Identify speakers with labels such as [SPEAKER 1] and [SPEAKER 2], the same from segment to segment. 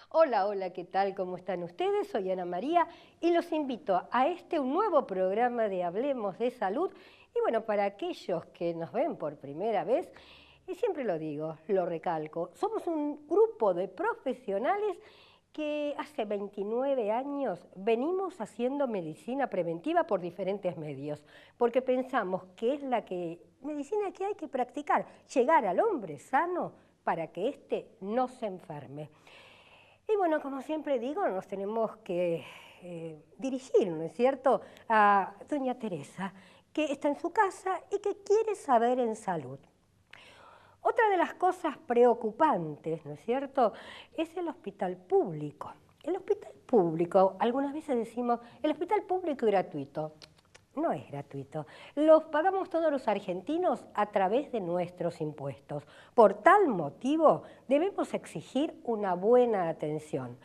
[SPEAKER 1] Hola, hola, ¿qué tal? ¿Cómo están ustedes? Soy Ana María y los invito a un nuevo programa de Hablemos de Salud. Y bueno, para aquellos que nos ven por primera vez, y siempre lo digo, lo recalco, somos un grupo de profesionales que hace 29 años venimos haciendo medicina preventiva por diferentes medios, porque pensamos que es medicina que hay que practicar, llegar al hombre sano para que éste no se enferme. Y bueno, como siempre digo, nos tenemos que dirigir, ¿no es cierto?, a doña Teresa, que está en su casa y que quiere saber en salud. Otra de las cosas preocupantes, ¿no es cierto?, es el hospital público. El hospital público, algunas veces decimos, el hospital público es gratuito. No es gratuito. Los pagamos todos los argentinos a través de nuestros impuestos. Por tal motivo, debemos exigir una buena atención.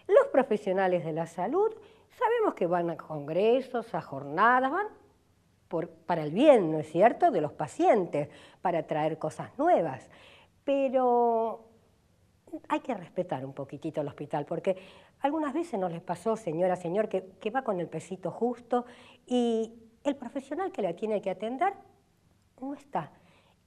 [SPEAKER 1] Los profesionales de la salud sabemos que van a congresos, a jornadas, van para el bien, ¿no es cierto?, de los pacientes, para traer cosas nuevas. Pero hay que respetar un poquitito el hospital, porque algunas veces nos les pasó, señora, señor, que va con el pesito justo y el profesional que la tiene que atender no está.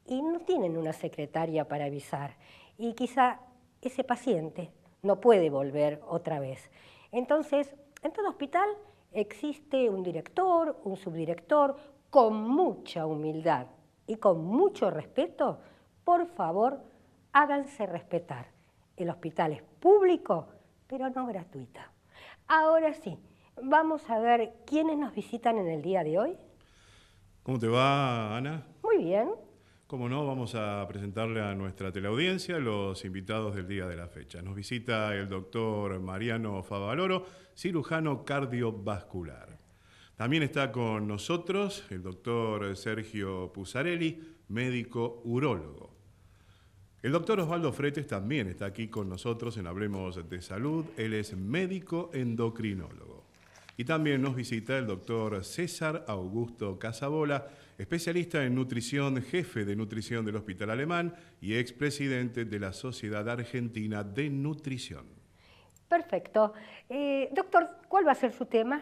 [SPEAKER 1] Y no tienen una secretaria para avisar. Y quizá ese paciente no puede volver otra vez. Entonces, en todo hospital existe un director, un subdirector, con mucha humildad y con mucho respeto. Por favor, háganse respetar. El hospital es público, pero no gratuito. Ahora sí, vamos a ver quiénes nos visitan en el día de hoy.
[SPEAKER 2] ¿Cómo te va, Ana?
[SPEAKER 1] Muy bien.
[SPEAKER 2] Como no, vamos a presentarle a nuestra teleaudiencia los invitados del día de la fecha. Nos visita el doctor Mariano Favaloro, cirujano cardiovascular. También está con nosotros el doctor Sergio Puzzarelli, médico urólogo. El doctor Osvaldo Fretes también está aquí con nosotros en Hablemos de Salud. Él es médico endocrinólogo. Y también nos visita el doctor César Augusto Casabola, especialista en nutrición, jefe de nutrición del Hospital Alemán y expresidente de la Sociedad Argentina de Nutrición.
[SPEAKER 1] Perfecto. Doctor, ¿cuál va a ser su tema?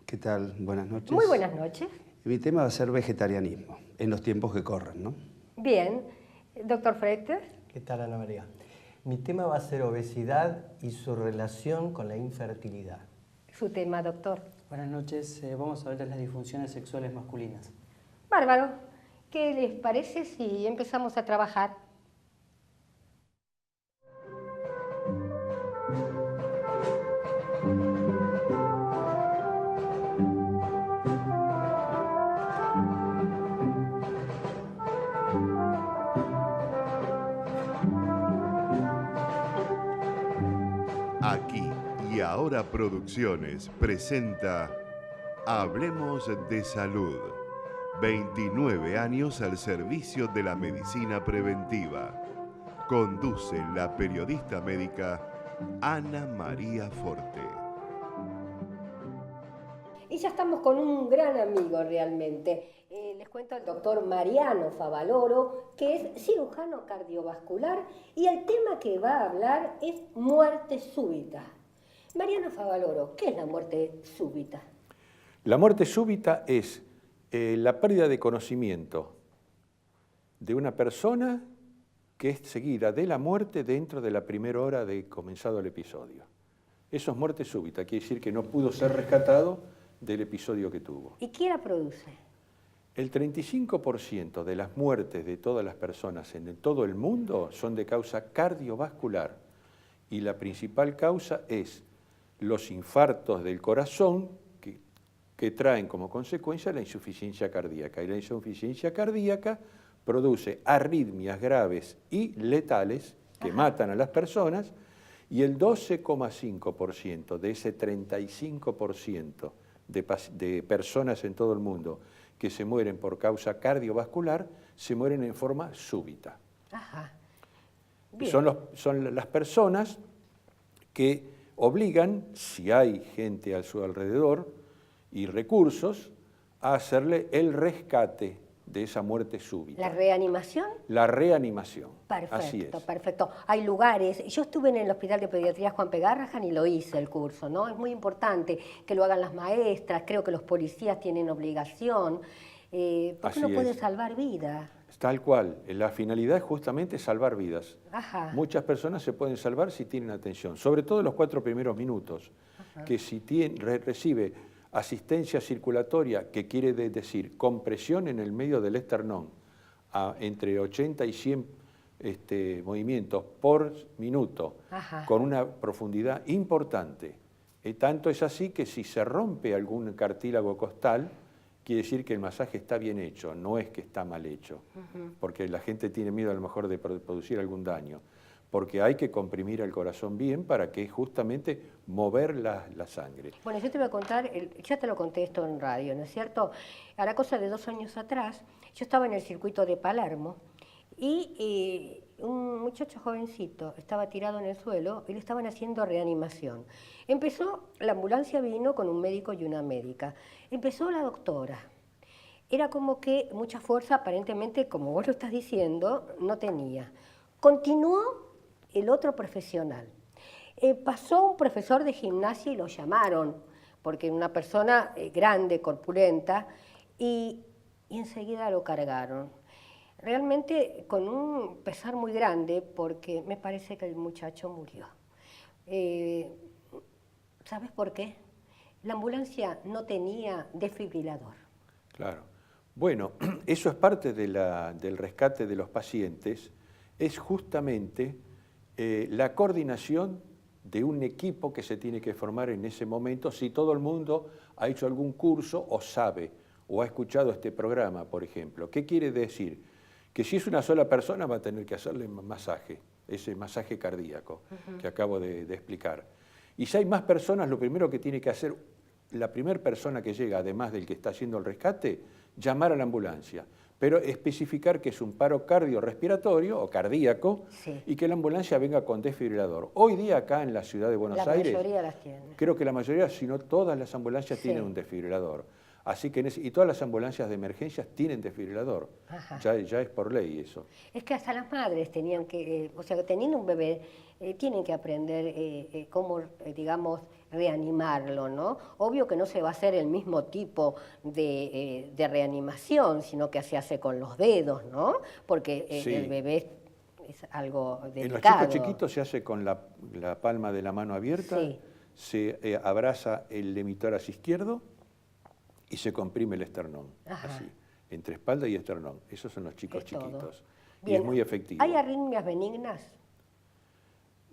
[SPEAKER 3] ¿Qué tal? Buenas noches.
[SPEAKER 1] Muy buenas noches.
[SPEAKER 3] Mi tema va a ser vegetarianismo, en los tiempos que corren, ¿no?
[SPEAKER 1] Bien. Doctor Fretes.
[SPEAKER 4] ¿Qué tal, Ana María? Mi tema va a ser obesidad y su relación con la infertilidad.
[SPEAKER 1] Su tema, doctor.
[SPEAKER 5] Buenas noches, vamos a ver las disfunciones sexuales masculinas.
[SPEAKER 1] Bárbaro. ¿Qué les parece si empezamos a trabajar?
[SPEAKER 6] Aquí y Ahora Producciones presenta Hablemos de Salud. 29 años al servicio de la medicina preventiva. Conduce la periodista médica Ana María Forte.
[SPEAKER 1] Y ya estamos con un gran amigo realmente. Les cuento al doctor Mariano Favaloro, que es cirujano cardiovascular, y el tema que va a hablar es muerte súbita. Mariano Favaloro, ¿qué es la muerte súbita?
[SPEAKER 7] La muerte súbita es la pérdida de conocimiento de una persona que es seguida de la muerte dentro de la primera hora de comenzado el episodio. Eso es muerte súbita, quiere decir que no pudo ser rescatado del episodio que tuvo.
[SPEAKER 1] ¿Y quién la produce?
[SPEAKER 7] El 35% de las muertes de todas las personas en todo el mundo son de causa cardiovascular y la principal causa es los infartos del corazón que traen como consecuencia la insuficiencia cardíaca. Y la insuficiencia cardíaca produce arritmias graves y letales que matan a las personas, y el 12,5% de ese 35% de personas en todo el mundo que se mueren por causa cardiovascular se mueren en forma súbita.
[SPEAKER 1] Ajá.
[SPEAKER 7] Son las personas que obligan, si hay gente a su alrededor y recursos, a hacerle el rescate de esa muerte súbita.
[SPEAKER 1] ¿La reanimación?
[SPEAKER 7] La reanimación.
[SPEAKER 1] Perfecto,
[SPEAKER 7] Así es.
[SPEAKER 1] perfecto. Hay lugares, yo estuve en el Hospital de Pediatría Juan P. Garrahan y lo hice el curso, ¿no? Es muy importante que lo hagan las maestras, creo que los policías tienen obligación, porque
[SPEAKER 7] Así
[SPEAKER 1] uno puede
[SPEAKER 7] es.
[SPEAKER 1] salvar vidas.
[SPEAKER 7] Tal cual. La finalidad es justamente salvar vidas.
[SPEAKER 1] Ajá.
[SPEAKER 7] Muchas personas se pueden salvar si tienen atención, sobre todo en los 4 primeros minutos, que si recibe asistencia circulatoria, que quiere decir compresión en el medio del esternón, entre 80 y 100 movimientos por minuto,
[SPEAKER 1] Ajá.
[SPEAKER 7] con una profundidad importante. Tanto es así que si se rompe algún cartílago costal, quiere decir que el masaje está bien hecho, no es que está mal hecho, porque la gente tiene miedo a lo mejor de producir algún daño, porque hay que comprimir el corazón bien para que justamente mover la sangre.
[SPEAKER 1] Bueno, yo te voy a contar, ya te lo conté esto en radio, ¿no es cierto? A la cosa de 2 años atrás, yo estaba en el circuito de Palermo y un muchacho jovencito estaba tirado en el suelo y le estaban haciendo reanimación. La ambulancia vino con un médico y una médica. Empezó la doctora. Era como que mucha fuerza, aparentemente, como vos lo estás diciendo, no tenía. Continuó el otro profesional. Pasó un profesor de gimnasia y lo llamaron, porque una persona grande, corpulenta, y enseguida lo cargaron. Realmente con un pesar muy grande, porque me parece que el muchacho murió. ¿Sabes por qué? La ambulancia no tenía desfibrilador.
[SPEAKER 7] Claro. Bueno, eso es parte del rescate de los pacientes, es justamente la coordinación de un equipo que se tiene que formar en ese momento si todo el mundo ha hecho algún curso o sabe o ha escuchado este programa, por ejemplo. ¿Qué quiere decir? Que si es una sola persona va a tener que hacerle masaje, ese masaje cardíaco que acabo de explicar. Y si hay más personas, lo primero que tiene que hacer la primera persona que llega, además del que está haciendo el rescate, llamar a la ambulancia, pero especificar que es un paro cardiorrespiratorio o cardíaco,
[SPEAKER 1] sí, y
[SPEAKER 7] que la ambulancia venga con desfibrilador. Hoy día acá en la ciudad de Buenos Aires,
[SPEAKER 1] la mayoría las tiene.
[SPEAKER 7] Creo que la mayoría, si no todas las ambulancias tienen un desfibrilador. Así que y todas las ambulancias de emergencias tienen desfibrilador. Ya es por ley eso.
[SPEAKER 1] Es que hasta las madres tenían que, o sea, teniendo un bebé, tienen que aprender cómo, digamos, reanimarlo, ¿no? Obvio que no se va a hacer el mismo tipo de reanimación, sino que se hace con los dedos, ¿no? Porque el bebé es algo delicado.
[SPEAKER 7] En los chicos chiquitos se hace con la palma de la mano abierta, se abraza el hemitórax izquierdo y se comprime el esternón, así, entre espalda y esternón. Esos son los chicos chiquitos. Y es muy efectivo.
[SPEAKER 1] ¿Hay arritmias benignas?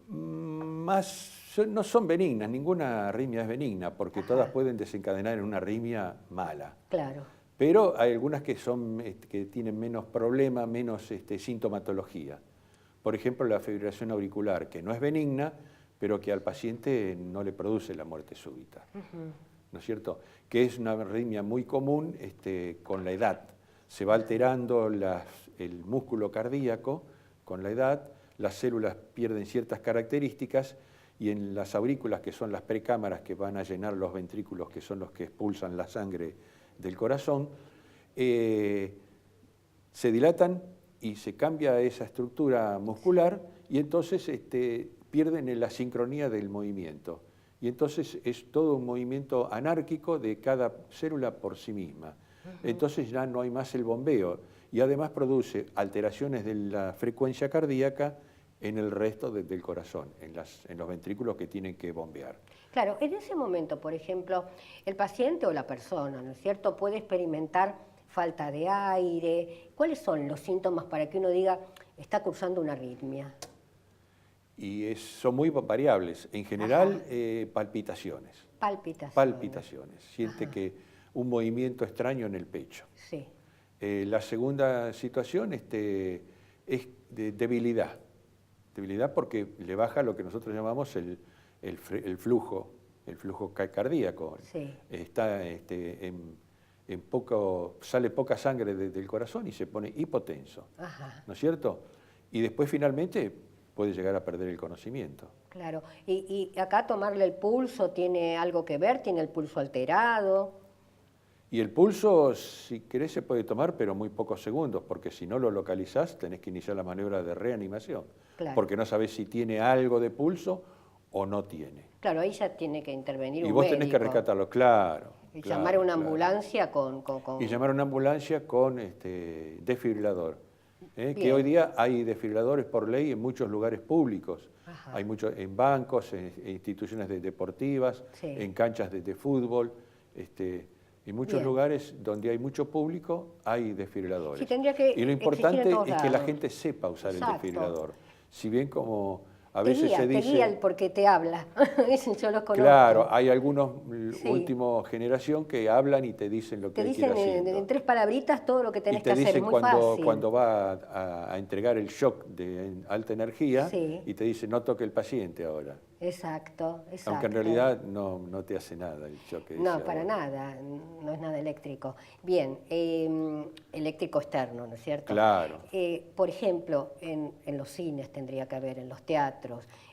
[SPEAKER 7] No son benignas, ninguna arritmia es benigna, porque todas pueden desencadenar en una arritmia mala.
[SPEAKER 1] Claro.
[SPEAKER 7] Pero hay algunas que tienen menos problema, menos sintomatología. Por ejemplo, la fibrilación auricular, que no es benigna, pero que al paciente no le produce la muerte súbita. ¿No es cierto? Que es una arritmia muy común con la edad. Se va alterando el músculo cardíaco con la edad, las células pierden ciertas características y en las aurículas, que son las precámaras que van a llenar los ventrículos, que son los que expulsan la sangre del corazón, se dilatan y se cambia esa estructura muscular y entonces pierden la sincronía del movimiento. Y entonces es todo un movimiento anárquico de cada célula por sí misma. Entonces ya no hay más el bombeo y además produce alteraciones de la frecuencia cardíaca en el resto del corazón, en los ventrículos que tienen que bombear.
[SPEAKER 1] Claro, en ese momento, por ejemplo, el paciente o la persona, ¿no es cierto?, puede experimentar falta de aire. ¿Cuáles son los síntomas para que uno diga, está cursando una arritmia?
[SPEAKER 7] Y son muy variables. En general, palpitaciones. Palpitaciones. Siente que un movimiento extraño en el pecho.
[SPEAKER 1] Sí.
[SPEAKER 7] La segunda situación es de debilidad. Debilidad porque le baja lo que nosotros llamamos el flujo cardíaco.
[SPEAKER 1] Sí.
[SPEAKER 7] Está sale poca sangre del corazón y se pone hipotenso. ¿No es cierto? Y después finalmente puede llegar a perder el conocimiento.
[SPEAKER 1] Claro. Y acá tomarle el pulso, ¿tiene algo que ver? ¿Tiene el pulso alterado?
[SPEAKER 7] Y el pulso, si querés, se puede tomar, pero muy pocos segundos, porque si no lo localizás, tenés que iniciar la maniobra de reanimación,
[SPEAKER 1] Claro.
[SPEAKER 7] porque no sabés si tiene algo de pulso o no tiene.
[SPEAKER 1] Claro, ahí ya tiene que intervenir
[SPEAKER 7] Y
[SPEAKER 1] un
[SPEAKER 7] vos
[SPEAKER 1] médico.
[SPEAKER 7] tenés que rescatarlo, claro.
[SPEAKER 1] Y
[SPEAKER 7] claro,
[SPEAKER 1] llamar a una
[SPEAKER 7] claro.
[SPEAKER 1] ambulancia con...
[SPEAKER 7] Y llamar a una ambulancia con desfibrilador. Que
[SPEAKER 1] Bien.
[SPEAKER 7] hoy día hay desfibriladores por ley en muchos lugares públicos.
[SPEAKER 1] Ajá.
[SPEAKER 7] Hay muchos en bancos, en instituciones deportivas,
[SPEAKER 1] Sí.
[SPEAKER 7] en canchas de fútbol. En muchos
[SPEAKER 1] Bien.
[SPEAKER 7] lugares donde hay mucho público hay desfibriladores.
[SPEAKER 1] Sí, tendría que
[SPEAKER 7] Y lo
[SPEAKER 1] existir
[SPEAKER 7] importante
[SPEAKER 1] en todos
[SPEAKER 7] es que la
[SPEAKER 1] lados.
[SPEAKER 7] gente sepa usar
[SPEAKER 1] Exacto.
[SPEAKER 7] el desfibrilador. Si bien como a
[SPEAKER 1] Te
[SPEAKER 7] veces
[SPEAKER 1] guía,
[SPEAKER 7] se
[SPEAKER 1] te
[SPEAKER 7] dice...
[SPEAKER 1] guía el porque te habla. Yo los conozco.
[SPEAKER 7] Claro, hay algunos
[SPEAKER 1] Sí.
[SPEAKER 7] última generación que hablan y te dicen lo que
[SPEAKER 1] Te
[SPEAKER 7] hay que ir
[SPEAKER 1] dicen
[SPEAKER 7] haciendo.
[SPEAKER 1] en 3 palabritas todo lo que tenés
[SPEAKER 7] Y
[SPEAKER 1] que
[SPEAKER 7] te
[SPEAKER 1] hacer, es
[SPEAKER 7] dicen
[SPEAKER 1] muy fácil.
[SPEAKER 7] cuando va a entregar el shock de alta energía
[SPEAKER 1] Sí.
[SPEAKER 7] y te dice no toque el paciente ahora.
[SPEAKER 1] Exacto, exacto.
[SPEAKER 7] Aunque en realidad no te hace nada el shock.
[SPEAKER 1] No, para nada, no es nada eléctrico. Bien, eléctrico externo, ¿no es cierto?
[SPEAKER 7] Claro.
[SPEAKER 1] Por ejemplo, en los cines tendría que haber, en los teatros,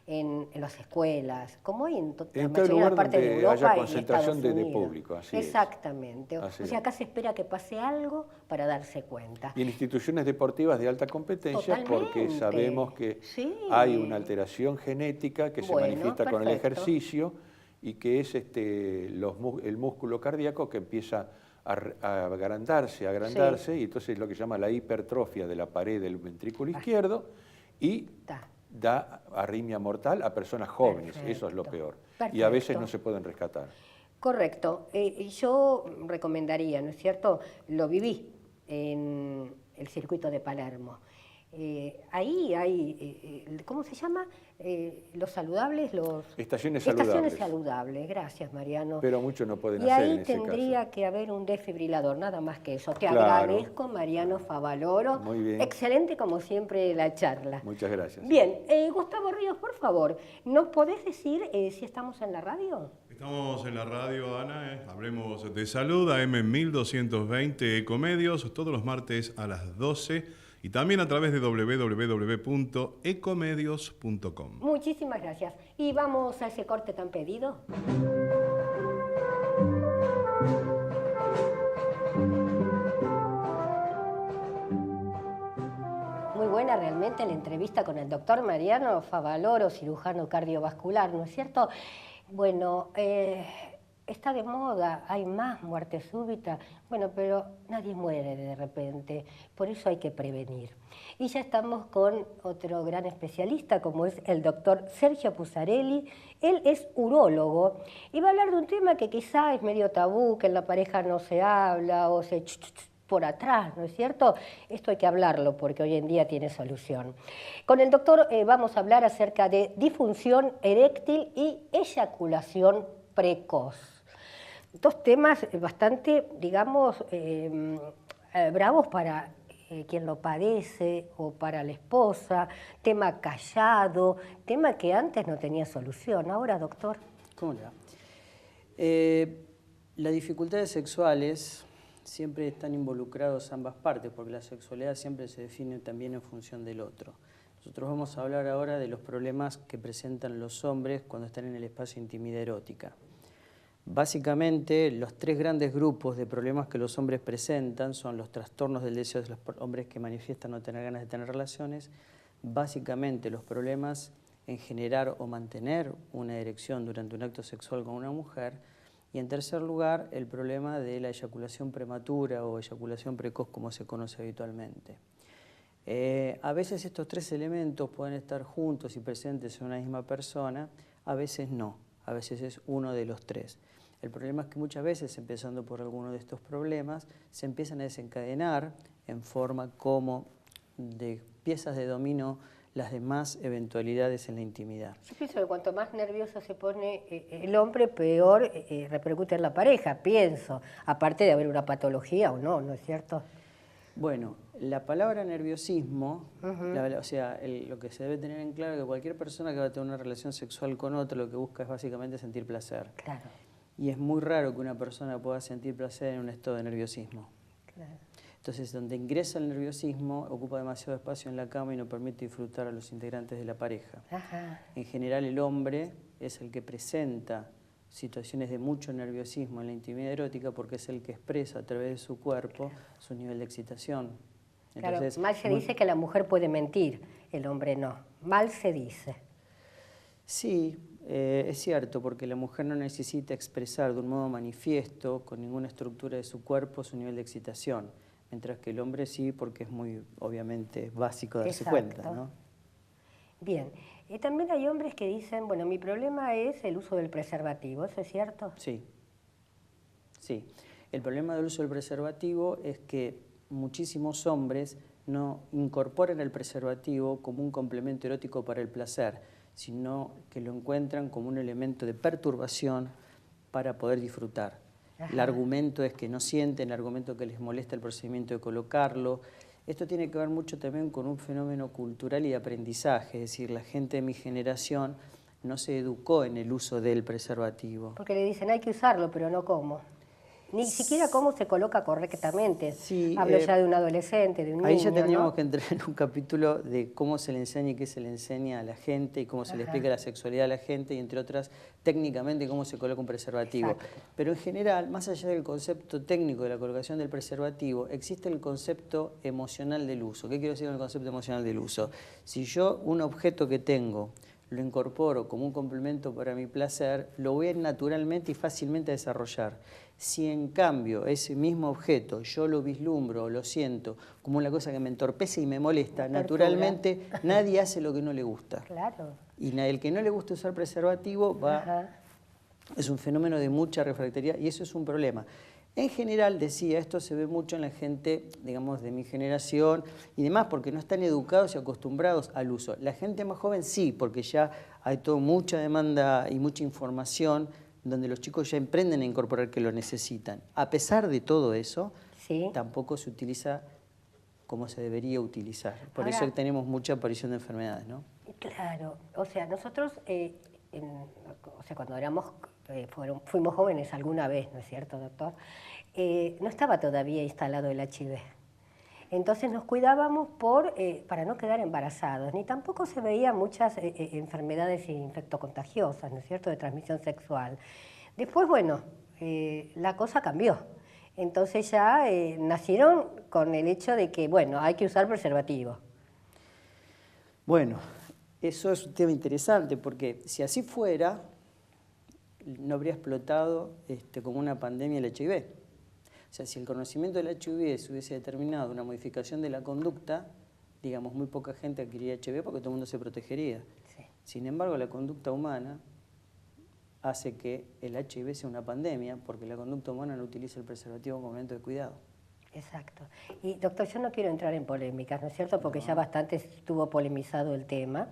[SPEAKER 1] en las escuelas, como hay en,
[SPEAKER 7] En
[SPEAKER 1] la
[SPEAKER 7] todo
[SPEAKER 1] mayoría de
[SPEAKER 7] lugar
[SPEAKER 1] las partes de
[SPEAKER 7] donde
[SPEAKER 1] Europa
[SPEAKER 7] haya
[SPEAKER 1] y
[SPEAKER 7] concentración
[SPEAKER 1] Estados
[SPEAKER 7] de
[SPEAKER 1] Unidos.
[SPEAKER 7] público, así es.
[SPEAKER 1] Exactamente.
[SPEAKER 7] Así
[SPEAKER 1] O sea,
[SPEAKER 7] es.
[SPEAKER 1] acá se espera que pase algo para darse cuenta.
[SPEAKER 7] Y en instituciones deportivas de alta competencia, porque
[SPEAKER 1] Totalmente.
[SPEAKER 7] sabemos que
[SPEAKER 1] Sí.
[SPEAKER 7] hay una alteración genética que se
[SPEAKER 1] Bueno,
[SPEAKER 7] manifiesta con el
[SPEAKER 1] perfecto.
[SPEAKER 7] ejercicio y que es el músculo cardíaco que empieza a agrandarse, y entonces es lo que se llama la hipertrofia de la pared del ventrículo izquierdo y
[SPEAKER 1] Está.
[SPEAKER 7] da arritmia mortal a personas jóvenes, eso es lo
[SPEAKER 1] Perfecto.
[SPEAKER 7] peor. Y a veces
[SPEAKER 1] Perfecto.
[SPEAKER 7] no se pueden rescatar.
[SPEAKER 1] Correcto. Y yo recomendaría, ¿no es cierto? Lo viví en el circuito de Palermo. Ahí hay, ¿cómo se llama? Los saludables, los...
[SPEAKER 7] Estaciones
[SPEAKER 1] Estaciones
[SPEAKER 7] saludables.
[SPEAKER 1] saludables, gracias Mariano.
[SPEAKER 7] Pero muchos no pueden
[SPEAKER 1] Y
[SPEAKER 7] hacer
[SPEAKER 1] ahí
[SPEAKER 7] en ese
[SPEAKER 1] tendría
[SPEAKER 7] caso.
[SPEAKER 1] que haber un desfibrilador, nada más que eso. Te
[SPEAKER 7] Claro.
[SPEAKER 1] agradezco, Mariano Favaloro.
[SPEAKER 7] Muy bien.
[SPEAKER 1] Excelente como siempre la charla.
[SPEAKER 7] Muchas gracias.
[SPEAKER 1] Bien, Gustavo Ríos, por favor, ¿nos podés decir si estamos en la radio?
[SPEAKER 2] Estamos en la radio, Ana, Hablemos de Salud, AM 1220 Ecomedios, todos los martes a las 12 y también a través de www.ecomedios.com.
[SPEAKER 1] Muchísimas gracias. Y vamos a ese corte tan pedido. Muy buena realmente la entrevista con el doctor Mariano Favaloro, cirujano cardiovascular, ¿no es cierto? Bueno, está de moda, hay más muerte súbita, bueno, pero nadie muere de repente, por eso hay que prevenir. Y ya estamos con otro gran especialista, como es el doctor Sergio Puzzarelli. Él es urólogo y va a hablar de un tema que quizá es medio tabú, que en la pareja no se habla o se por atrás, ¿no es cierto? Esto hay que hablarlo porque hoy en día tiene solución. Con el doctor vamos a hablar acerca de disfunción eréctil y eyaculación precoz. Dos temas bastante, digamos, bravos para quien lo padece o para la esposa, tema callado, tema que antes no tenía solución. Ahora, doctor.
[SPEAKER 5] ¿Cómo le va? Las dificultades sexuales siempre están involucrados ambas partes, porque la sexualidad siempre se define también en función del otro. Nosotros vamos a hablar ahora de los problemas que presentan los hombres cuando están en el espacio de intimidad erótica. Básicamente, los 3 grandes grupos de problemas que los hombres presentan son los trastornos del deseo de los hombres que manifiestan no tener ganas de tener relaciones, básicamente los problemas en generar o mantener una erección durante un acto sexual con una mujer, y en tercer lugar, el problema de la eyaculación prematura o eyaculación precoz, como se conoce habitualmente. A veces estos 3 elementos pueden estar juntos y presentes en una misma persona, a veces no, a veces es uno de los 3. El problema es que muchas veces, empezando por alguno de estos problemas, se empiezan a desencadenar en forma como de piezas de dominó las demás eventualidades en la intimidad.
[SPEAKER 1] Yo pienso que cuanto más nervioso se pone el hombre, peor repercute en la pareja, pienso, aparte de haber una patología o no, ¿no es cierto?
[SPEAKER 5] Bueno, la palabra nerviosismo, o sea, lo que se debe tener en claro es que cualquier persona que va a tener una relación sexual con otro lo que busca es básicamente sentir placer.
[SPEAKER 1] Claro.
[SPEAKER 5] Y es muy raro que una persona pueda sentir placer en un estado de nerviosismo.
[SPEAKER 1] Claro.
[SPEAKER 5] Entonces, donde ingresa el nerviosismo, ocupa demasiado espacio en la cama y no permite disfrutar a los integrantes de la pareja.
[SPEAKER 1] Ajá.
[SPEAKER 5] En general, el hombre es el que presenta situaciones de mucho nerviosismo en la intimidad erótica porque es el que expresa a través de su cuerpo su nivel de excitación.
[SPEAKER 1] Entonces, claro, mal se dice que la mujer puede mentir, el hombre no. Mal se dice.
[SPEAKER 5] Sí, es cierto, porque la mujer no necesita expresar de un modo manifiesto, con ninguna estructura de su cuerpo, su nivel de excitación, mientras que el hombre sí, porque es muy, obviamente, básico darse cuenta, ¿no?
[SPEAKER 1] Bien, y también hay hombres que dicen, bueno, mi problema es el uso del preservativo, ¿eso es cierto?
[SPEAKER 5] Sí, sí. El problema del uso del preservativo es que muchísimos hombres no incorporan el preservativo como un complemento erótico para el placer, sino que lo encuentran como un elemento de perturbación para poder disfrutar. Ajá. El argumento es que no sienten, el argumento que les molesta el procedimiento de colocarlo. Esto tiene que ver mucho también con un fenómeno cultural y de aprendizaje, es decir, la gente de mi generación no se educó en el uso del preservativo.
[SPEAKER 1] Porque le dicen hay que usarlo, pero no cómo. Ni siquiera cómo se coloca correctamente.
[SPEAKER 5] Sí,
[SPEAKER 1] hablo ya de un adolescente, de un niño.
[SPEAKER 5] Ahí ya tendríamos, ¿no?, que entrar en un capítulo de cómo se le enseña y qué se le enseña a la gente y cómo se le explica la sexualidad a la gente y, entre otras, técnicamente cómo se coloca un preservativo. Exacto. Pero en general, más allá del concepto técnico de la colocación del preservativo, existe el concepto emocional del uso. ¿Qué quiero decir con el concepto emocional del uso? Si yo un objeto que tengo lo incorporo como un complemento para mi placer, lo voy a naturalmente y fácilmente a desarrollar. Si en cambio ese mismo objeto yo lo vislumbro o lo siento como una cosa que me entorpece y me molesta, naturalmente nadie hace lo que no le gusta.
[SPEAKER 1] Claro.
[SPEAKER 5] Y el que no le gusta usar preservativo es un fenómeno de mucha refractaria y eso es un problema. En general, decía, esto se ve mucho en la gente, digamos, de mi generación y demás, porque no están educados y acostumbrados al uso. La gente más joven sí, porque ya hay toda mucha demanda y mucha información donde los chicos ya emprenden a incorporar que lo necesitan. A pesar de todo eso, tampoco se utiliza como se debería utilizar. Por eso tenemos mucha aparición de enfermedades, ¿no?
[SPEAKER 1] Claro, o sea, nosotros, cuando éramos... fuimos jóvenes alguna vez, ¿no es cierto, doctor? No estaba todavía instalado el HIV. Entonces nos cuidábamos para no quedar embarazados, ni tampoco se veían muchas enfermedades infectocontagiosas, ¿no es cierto?, de transmisión sexual. Después, bueno, la cosa cambió. Entonces ya nacieron con el hecho de que, bueno, hay que usar preservativo.
[SPEAKER 5] Bueno, eso es un tema interesante, porque si así fuera, no habría explotado como una pandemia el HIV. O sea, si el conocimiento del HIV se hubiese determinado una modificación de la conducta, digamos, muy poca gente adquiriría HIV porque todo el mundo se protegería. Sí. Sin embargo, la conducta humana hace que el HIV sea una pandemia porque la conducta humana no utiliza el preservativo como elemento de cuidado.
[SPEAKER 1] Exacto. Y, doctor, yo no quiero entrar en polémicas, ¿no es cierto?, porque ya bastante estuvo polemizado el tema.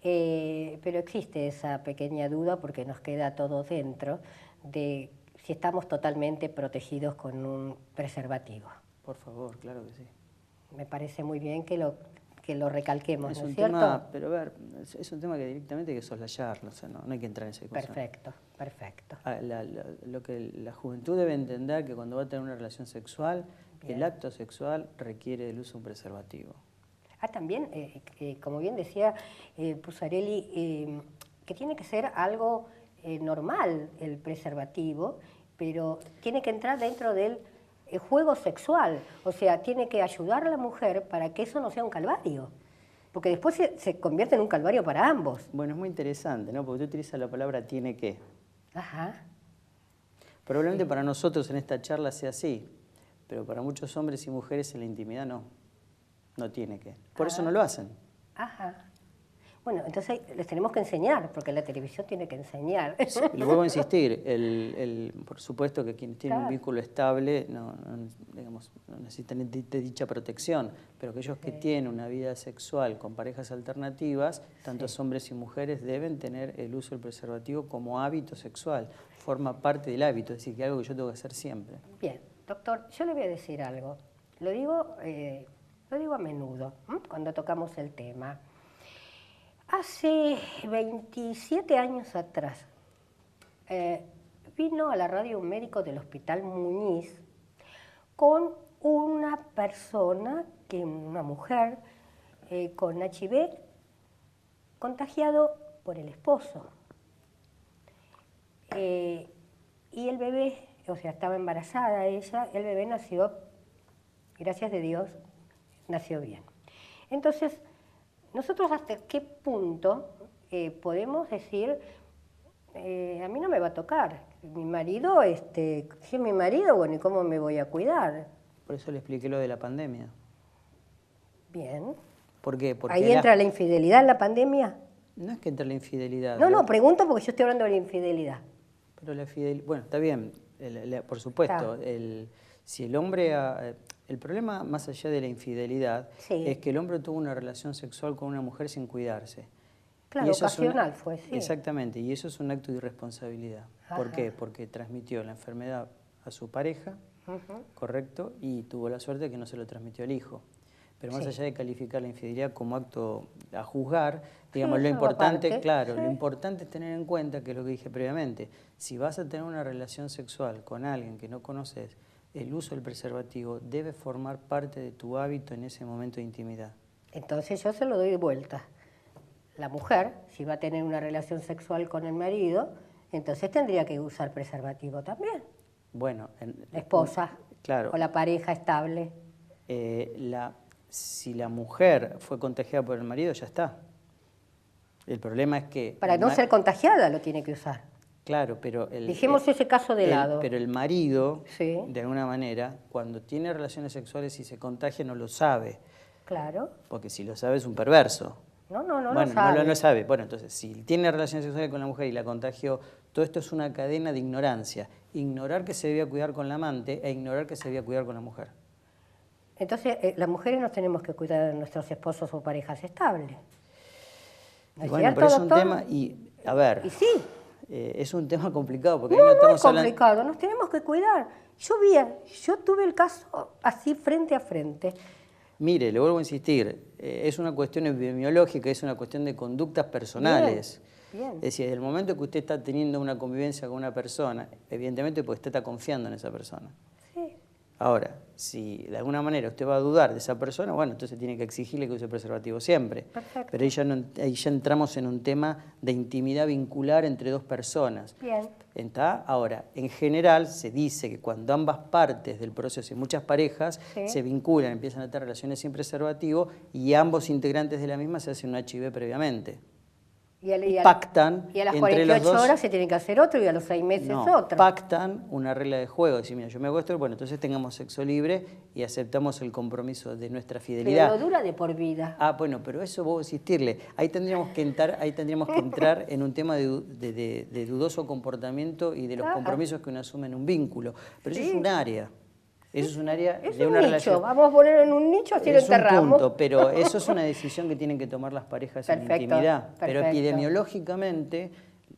[SPEAKER 1] Pero existe esa pequeña duda porque nos queda todo dentro de si estamos totalmente protegidos con un preservativo.
[SPEAKER 5] Por favor, claro que sí.
[SPEAKER 1] Me parece muy bien que lo recalquemos, ¿no es cierto?
[SPEAKER 5] Pero a ver, es un tema que directamente hay que soslayarlo, o sea, no hay que entrar en esa discusión.
[SPEAKER 1] Perfecto, perfecto.
[SPEAKER 5] Lo que la juventud debe entender que cuando va a tener una relación sexual, el acto sexual requiere del uso de un preservativo.
[SPEAKER 1] También, como bien decía Puzzarelli, que tiene que ser algo normal el preservativo, pero tiene que entrar dentro del juego sexual, o sea, tiene que ayudar a la mujer para que eso no sea un calvario, porque después se convierte en un calvario para ambos.
[SPEAKER 5] Bueno, es muy interesante, ¿no?, porque tú utilizas la palabra tiene que.
[SPEAKER 1] Ajá.
[SPEAKER 5] Probablemente para nosotros en esta charla sea así, pero para muchos hombres y mujeres en la intimidad no tiene que. Por eso no lo hacen.
[SPEAKER 1] Ajá. Bueno, entonces les tenemos que enseñar, porque la televisión tiene que enseñar.
[SPEAKER 5] Sí, lo vuelvo a insistir, por supuesto que quienes tienen un vínculo estable no necesitan de dicha protección, pero aquellos que tienen una vida sexual con parejas alternativas, tantos hombres y mujeres deben tener el uso del preservativo como hábito sexual, forma parte del hábito, es decir, que algo que yo tengo que hacer siempre.
[SPEAKER 1] Bien, doctor, yo le voy a decir algo, lo digo a menudo, cuando tocamos el tema. Hace 27 años atrás vino a la radio un médico del Hospital Muñiz con una persona, una mujer con HIV contagiado por el esposo. Y el bebé, o sea, estaba embarazada ella, el bebé nació, gracias a Dios, nació bien. Entonces, nosotros hasta qué punto podemos decir, a mí no me va a tocar, mi marido, si es mi marido, bueno, ¿y cómo me voy a cuidar?
[SPEAKER 5] Por eso le expliqué lo de la pandemia.
[SPEAKER 1] Bien.
[SPEAKER 5] ¿Por qué? Porque
[SPEAKER 1] ¿Ahí entra la infidelidad en la pandemia?
[SPEAKER 5] No es que entre la infidelidad.
[SPEAKER 1] No, pregunto porque yo estoy hablando de la infidelidad.
[SPEAKER 5] Pero la fidelidad, bueno, está bien, por supuesto, si el hombre, el problema más allá de la infidelidad es que el hombre tuvo una relación sexual con una mujer sin cuidarse.
[SPEAKER 1] Claro, ocasional fue, sí.
[SPEAKER 5] Exactamente, y eso es un acto de irresponsabilidad. ¿Por qué? Porque transmitió la enfermedad a su pareja, correcto, y tuvo la suerte de que no se lo transmitió al hijo. Pero más allá de calificar la infidelidad como acto a juzgar, digamos, lo importante, claro, lo importante es tener en cuenta, que es lo que dije previamente, si vas a tener una relación sexual con alguien que no conoces, el uso del preservativo debe formar parte de tu hábito en ese momento de intimidad.
[SPEAKER 1] Entonces yo se lo doy de vuelta. La mujer, si va a tener una relación sexual con el marido, entonces tendría que usar preservativo también.
[SPEAKER 5] Bueno,
[SPEAKER 1] la esposa,
[SPEAKER 5] claro,
[SPEAKER 1] o la pareja estable.
[SPEAKER 5] Si la mujer fue contagiada por el marido, ya está. El problema es que...
[SPEAKER 1] Para no ser contagiada lo tiene que usar.
[SPEAKER 5] Claro, pero...
[SPEAKER 1] Dijimos ese caso de lado.
[SPEAKER 5] Pero el marido, de alguna manera, cuando tiene relaciones sexuales y se contagia, no lo sabe.
[SPEAKER 1] Claro.
[SPEAKER 5] Porque si lo sabe es un perverso.
[SPEAKER 1] No lo sabe.
[SPEAKER 5] No lo sabe. Bueno, entonces, si tiene relaciones sexuales con la mujer y la contagió, todo esto es una cadena de ignorancia. Ignorar que se debía cuidar con la amante e ignorar que se debía cuidar con la mujer.
[SPEAKER 1] Entonces, las mujeres nos tenemos que cuidar de nuestros esposos o parejas estables. ¿No es
[SPEAKER 5] bueno,
[SPEAKER 1] cierto,
[SPEAKER 5] pero es
[SPEAKER 1] doctor?
[SPEAKER 5] un tema, a ver,
[SPEAKER 1] y sí.
[SPEAKER 5] Es un tema complicado porque
[SPEAKER 1] no
[SPEAKER 5] estamos
[SPEAKER 1] es complicado, nos tenemos que cuidar. Yo tuve el caso así frente a frente.
[SPEAKER 5] Mire, le vuelvo a insistir, es una cuestión epidemiológica, es una cuestión de conductas personales.
[SPEAKER 1] Bien.
[SPEAKER 5] Es decir, desde el momento que usted está teniendo una convivencia con una persona, evidentemente pues usted está confiando en esa persona.
[SPEAKER 1] Sí.
[SPEAKER 5] Ahora, si de alguna manera usted va a dudar de esa persona, bueno, entonces tiene que exigirle que use preservativo siempre.
[SPEAKER 1] Perfecto.
[SPEAKER 5] Pero ahí ya entramos en un tema de intimidad vincular entre dos personas.
[SPEAKER 1] Bien.
[SPEAKER 5] Ahora, en general se dice que cuando ambas partes del proceso y muchas parejas se vinculan, empiezan a tener relaciones sin preservativo y ambos integrantes de la misma se hacen un HIV previamente. Pactan
[SPEAKER 1] y a las
[SPEAKER 5] entre
[SPEAKER 1] 48
[SPEAKER 5] los dos,
[SPEAKER 1] horas se tiene que hacer otro y a los 6 meses otro.
[SPEAKER 5] Pactan una regla de juego. Decir, mira, yo me hago esto, bueno, entonces tengamos sexo libre y aceptamos el compromiso de nuestra fidelidad.
[SPEAKER 1] Pero dura de por vida.
[SPEAKER 5] Bueno, pero eso vos insistirle. Ahí tendríamos que entrar en un tema de dudoso comportamiento y de los compromisos que uno asume en un vínculo. Pero eso es un área. Eso es un área de una relación.
[SPEAKER 1] Vamos a ponerlo en un nicho, así lo enterramos.
[SPEAKER 5] Es un punto, pero eso es una decisión que tienen que tomar las parejas en intimidad. Pero epidemiológicamente,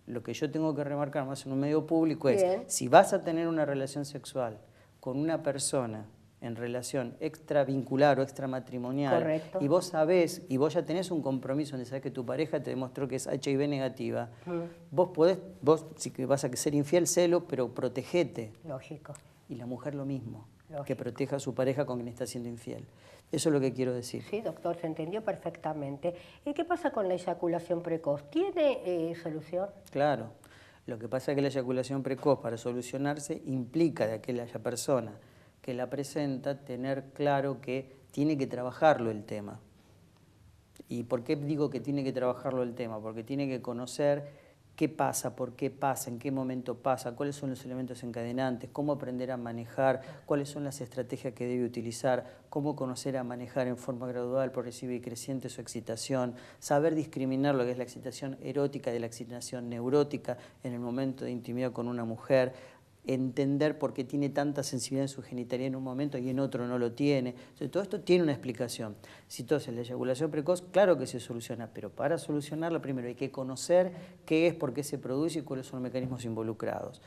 [SPEAKER 5] lo que yo tengo que remarcar más en un medio público es, si vas a tener una relación sexual con una persona en relación extravincular o extramatrimonial, y vos sabés, y vos ya tenés un compromiso donde sabés que tu pareja te demostró que es HIV negativa, vos si vas a ser infiel, sélo, pero protegete.
[SPEAKER 1] Lógico.
[SPEAKER 5] Y la mujer lo mismo. Que proteja a su pareja con quien está siendo infiel. Eso es lo que quiero decir.
[SPEAKER 1] Sí, doctor, se entendió perfectamente. ¿Y qué pasa con la eyaculación precoz? ¿Tiene solución?
[SPEAKER 5] Claro. Lo que pasa es que la eyaculación precoz, para solucionarse, implica de aquella persona que la presenta tener claro que tiene que trabajarlo el tema. ¿Y por qué digo que tiene que trabajarlo el tema? Porque tiene que conocer qué pasa, por qué pasa, en qué momento pasa, cuáles son los elementos encadenantes, cómo aprender a manejar, cuáles son las estrategias que debe utilizar, cómo conocer a manejar en forma gradual, progresiva y creciente su excitación, saber discriminar lo que es la excitación erótica de la excitación neurótica en el momento de intimidad con una mujer, entender por qué tiene tanta sensibilidad en su genitalidad en un momento y en otro no lo tiene. Entonces, todo esto tiene una explicación. Entonces, la eyaculación precoz, claro que se soluciona, pero para solucionarla primero hay que conocer qué es, por qué se produce y cuáles son los mecanismos involucrados.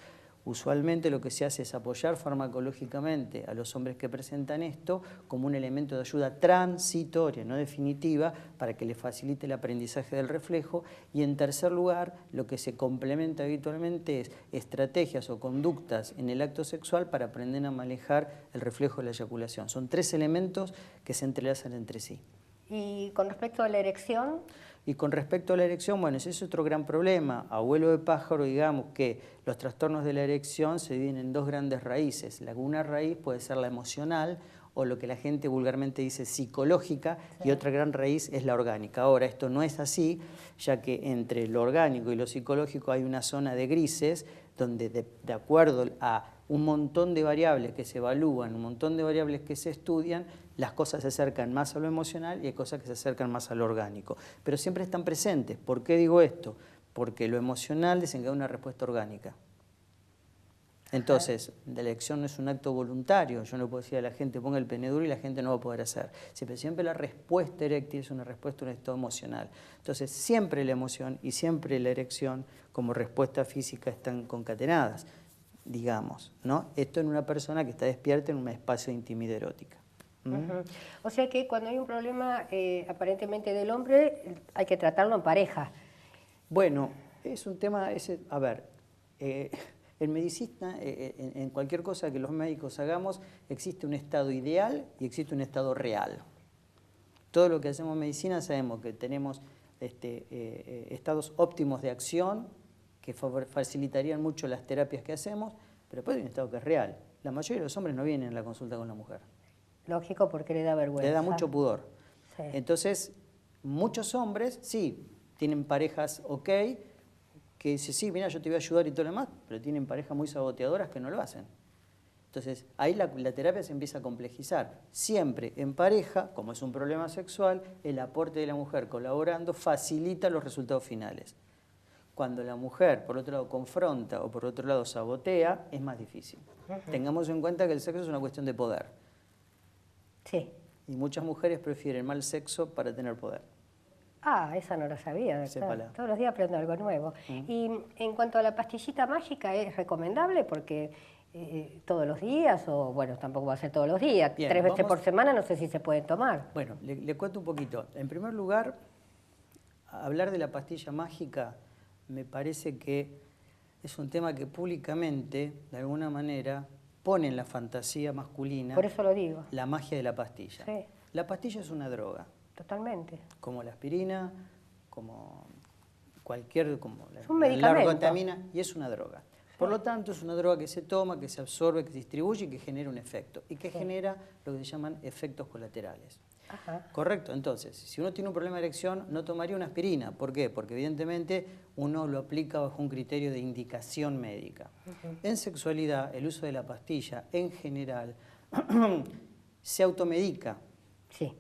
[SPEAKER 5] Usualmente lo que se hace es apoyar farmacológicamente a los hombres que presentan esto como un elemento de ayuda transitoria, no definitiva, para que les facilite el aprendizaje del reflejo. Y en tercer lugar, lo que se complementa habitualmente es estrategias o conductas en el acto sexual para aprender a manejar el reflejo de la eyaculación. Son 3 elementos que se entrelazan entre sí.
[SPEAKER 1] ¿Y con respecto a la erección?
[SPEAKER 5] Y con respecto a la erección, bueno, ese es otro gran problema. Abuelo de pájaro, digamos que los trastornos de la erección se dividen en dos grandes raíces. Una raíz puede ser la emocional, o lo que la gente vulgarmente dice psicológica, y otra gran raíz es la orgánica. Ahora, esto no es así, ya que entre lo orgánico y lo psicológico hay una zona de grises, donde de acuerdo a un montón de variables que se evalúan, un montón de variables que se estudian, las cosas se acercan más a lo emocional y hay cosas que se acercan más a lo orgánico. Pero siempre están presentes. ¿Por qué digo esto? Porque lo emocional desencadena una respuesta orgánica. Entonces, la elección no es un acto voluntario. Yo no puedo decir a la gente ponga el pene duro y la gente no va a poder hacer. Siempre la respuesta eréctil es una respuesta a un estado emocional. Entonces, siempre la emoción y siempre la erección como respuesta física están concatenadas, digamos, ¿no? Esto en una persona que está despierta en un espacio de intimidad erótica.
[SPEAKER 1] O sea que cuando hay un problema aparentemente del hombre, hay que tratarlo en pareja.
[SPEAKER 5] Bueno, es un tema, a ver, en medicina, en cualquier cosa que los médicos hagamos, existe un estado ideal y existe un estado real. Todo lo que hacemos en medicina sabemos que tenemos estados óptimos de acción que facilitarían mucho las terapias que hacemos, pero después hay un estado que es real. La mayoría de los hombres no vienen a la consulta con la mujer.
[SPEAKER 1] Lógico, porque le da vergüenza.
[SPEAKER 5] Le da mucho pudor.
[SPEAKER 1] Sí.
[SPEAKER 5] Entonces, muchos hombres, sí, tienen parejas ok, que dicen, sí, mira, yo te voy a ayudar y todo lo demás, pero tienen parejas muy saboteadoras que no lo hacen. Entonces, ahí la terapia se empieza a complejizar. Siempre en pareja, como es un problema sexual, el aporte de la mujer colaborando facilita los resultados finales. Cuando la mujer, por otro lado, confronta o por otro lado sabotea, es más difícil. Tengamos en cuenta que el sexo es una cuestión de poder.
[SPEAKER 1] Sí.
[SPEAKER 5] Y muchas mujeres prefieren mal sexo para tener poder.
[SPEAKER 1] Ah, esa no la sabía, doctor.
[SPEAKER 5] Sépala.
[SPEAKER 1] Todos los días aprendo algo nuevo. Y en cuanto a la pastillita mágica, ¿es recomendable? Porque todos los días, o bueno, tampoco va a ser todos los días,
[SPEAKER 5] Bien,
[SPEAKER 1] 3 veces por semana, no sé si se pueden tomar.
[SPEAKER 5] Bueno, le cuento un poquito. En primer lugar, hablar de la pastilla mágica me parece que es un tema que públicamente, de alguna manera, pone en la fantasía masculina.
[SPEAKER 1] Por eso lo digo.
[SPEAKER 5] La magia de la pastilla.
[SPEAKER 1] Sí.
[SPEAKER 5] La pastilla es una droga.
[SPEAKER 1] Totalmente.
[SPEAKER 5] Como la aspirina, como cualquier, como
[SPEAKER 1] Es un
[SPEAKER 5] la
[SPEAKER 1] medicamento.
[SPEAKER 5] largotamina, y es una droga. Por lo tanto, es una droga que se toma, que se absorbe, que se distribuye y que genera un efecto. Y que genera lo que se llaman efectos colaterales.
[SPEAKER 1] Ajá.
[SPEAKER 5] Correcto. Entonces, si uno tiene un problema de erección, no tomaría una aspirina. ¿Por qué? Porque evidentemente uno lo aplica bajo un criterio de indicación médica. En sexualidad, el uso de la pastilla, en general, se automedica.
[SPEAKER 1] Sí.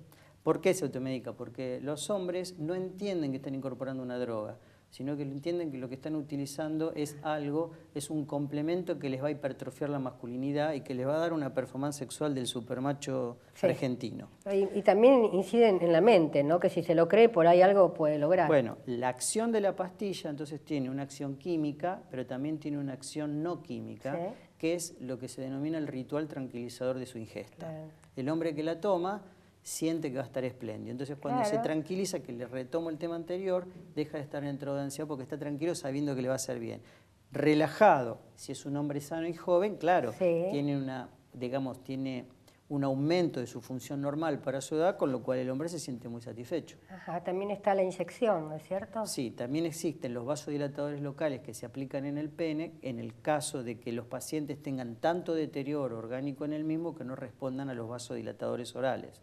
[SPEAKER 5] ¿Por qué se automedica? Porque los hombres no entienden que están incorporando una droga, sino que entienden que lo que están utilizando es algo, es un complemento que les va a hipertrofiar la masculinidad y que les va a dar una performance sexual del supermacho argentino.
[SPEAKER 1] Y también inciden en la mente, ¿no? Que si se lo cree, por ahí algo puede lograr.
[SPEAKER 5] Bueno, la acción de la pastilla entonces tiene una acción química, pero también tiene una acción no química, que es lo que se denomina el ritual tranquilizador de su ingesta.
[SPEAKER 1] Claro.
[SPEAKER 5] El hombre que la toma siente que va a estar espléndido. Entonces, cuando se tranquiliza, que le retomo el tema anterior, deja de estar en estado de ansiedad porque está tranquilo sabiendo que le va a hacer bien. Relajado, si es un hombre sano y joven, claro, tiene un aumento de su función normal para su edad, con lo cual el hombre se siente muy satisfecho.
[SPEAKER 1] Ajá, también está la inyección, ¿no es cierto?
[SPEAKER 5] Sí, también existen los vasodilatadores locales que se aplican en el pene en el caso de que los pacientes tengan tanto deterioro orgánico en el mismo que no respondan a los vasodilatadores orales.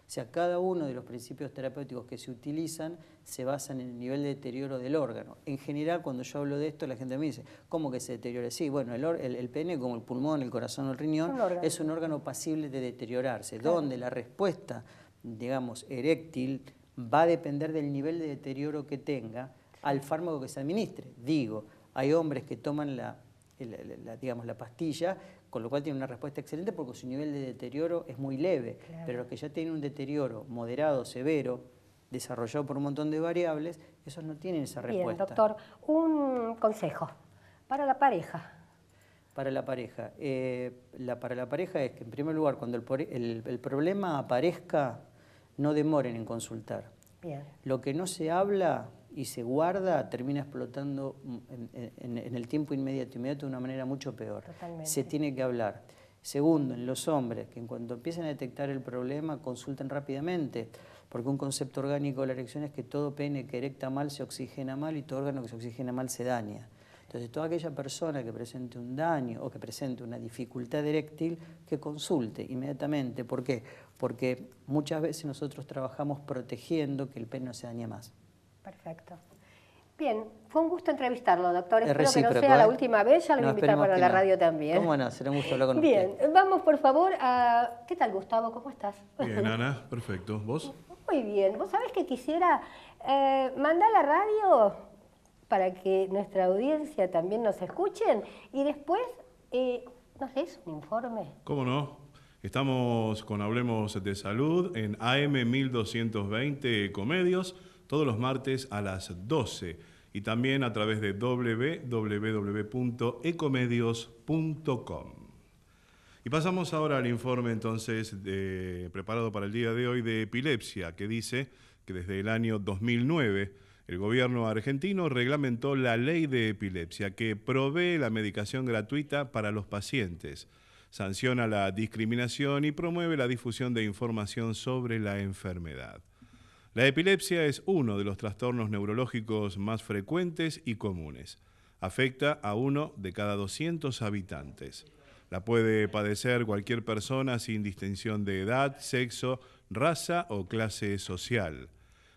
[SPEAKER 5] O sea, cada uno de los principios terapéuticos que se utilizan se basan en el nivel de deterioro del órgano. En general, cuando yo hablo de esto, la gente me dice, ¿cómo que se deteriora? Sí, bueno, el pene, como el pulmón, el corazón o el riñón, es un órgano pasible de deteriorarse, donde la respuesta, digamos, eréctil va a depender del nivel de deterioro que tenga al fármaco que se administre. Digo, hay hombres que toman la pastilla, con lo cual tienen una respuesta excelente porque su nivel de deterioro es muy leve, pero los que ya tienen un deterioro moderado, severo, desarrollado por un montón de variables, esos no tienen esa respuesta.
[SPEAKER 1] Bien, doctor, un consejo para la pareja.
[SPEAKER 5] Para la pareja. Para la pareja es que, en primer lugar, cuando el problema aparezca, no demoren en consultar.
[SPEAKER 1] Bien.
[SPEAKER 5] Lo que no se habla y se guarda termina explotando en el tiempo inmediato de una manera mucho peor.
[SPEAKER 1] Totalmente.
[SPEAKER 5] Se tiene que hablar. Segundo, en los hombres, que en cuanto empiecen a detectar el problema, consulten rápidamente. Porque un concepto orgánico de la erección es que todo pene que erecta mal se oxigena mal y todo órgano que se oxigena mal se daña. Entonces, toda aquella persona que presente un daño o que presente una dificultad eréctil, que consulte inmediatamente. ¿Por qué? Porque muchas veces nosotros trabajamos protegiendo que el pene no se dañe más.
[SPEAKER 1] Perfecto. Bien, fue un gusto entrevistarlo, doctor.
[SPEAKER 5] Es
[SPEAKER 1] Espero que no
[SPEAKER 5] recíproco,
[SPEAKER 1] sea la
[SPEAKER 5] ¿eh?
[SPEAKER 1] última vez, ya lo voy a invitar
[SPEAKER 5] esperemos
[SPEAKER 1] para
[SPEAKER 5] que
[SPEAKER 1] la
[SPEAKER 5] no.
[SPEAKER 1] radio también.
[SPEAKER 5] ¿Cómo no? Será un gusto hablar con
[SPEAKER 1] Bien,
[SPEAKER 5] usted.
[SPEAKER 1] vamos por favor a... ¿Qué tal, Gustavo? ¿Cómo estás?
[SPEAKER 2] Bien, Ana, perfecto. ¿Vos?
[SPEAKER 1] Muy bien. ¿Vos sabés que quisiera mandar la radio para que nuestra audiencia también nos escuchen y después nos lees un informe?
[SPEAKER 2] ¿Cómo no? Estamos con Hablemos de Salud en AM 1220 Ecomedios todos los martes a las 12 y también a través de www.ecomedios.com. Y pasamos ahora al informe entonces preparado para el día de hoy de epilepsia, que dice que desde el año 2009 el gobierno argentino reglamentó la ley de epilepsia que provee la medicación gratuita para los pacientes, sanciona la discriminación y promueve la difusión de información sobre la enfermedad. La epilepsia es uno de los trastornos neurológicos más frecuentes y comunes. Afecta a 1 de cada 200 habitantes. La puede padecer cualquier persona sin distinción de edad, sexo, raza o clase social.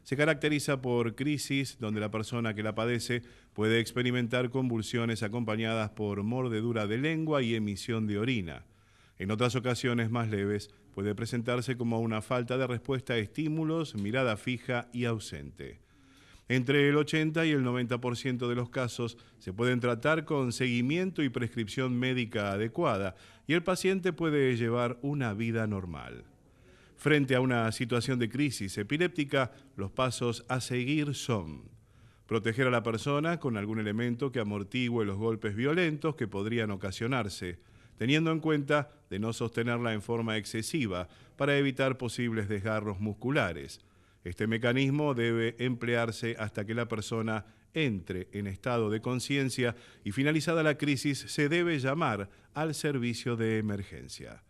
[SPEAKER 2] Se caracteriza por crisis donde la persona que la padece puede experimentar convulsiones acompañadas por mordedura de lengua y emisión de orina. En otras ocasiones más leves, puede presentarse como una falta de respuesta a estímulos, mirada fija y ausente. Entre el 80 y el 90% de los casos se pueden tratar con seguimiento y prescripción médica adecuada y el paciente puede llevar una vida normal. Frente a una situación de crisis epiléptica, los pasos a seguir son: proteger a la persona con algún elemento que amortigüe los golpes violentos que podrían ocasionarse, teniendo en cuenta de no sostenerla en forma excesiva para evitar posibles desgarros musculares. Este mecanismo debe emplearse hasta que la persona entre en estado de conciencia y finalizada la crisis se debe llamar al servicio de emergencia.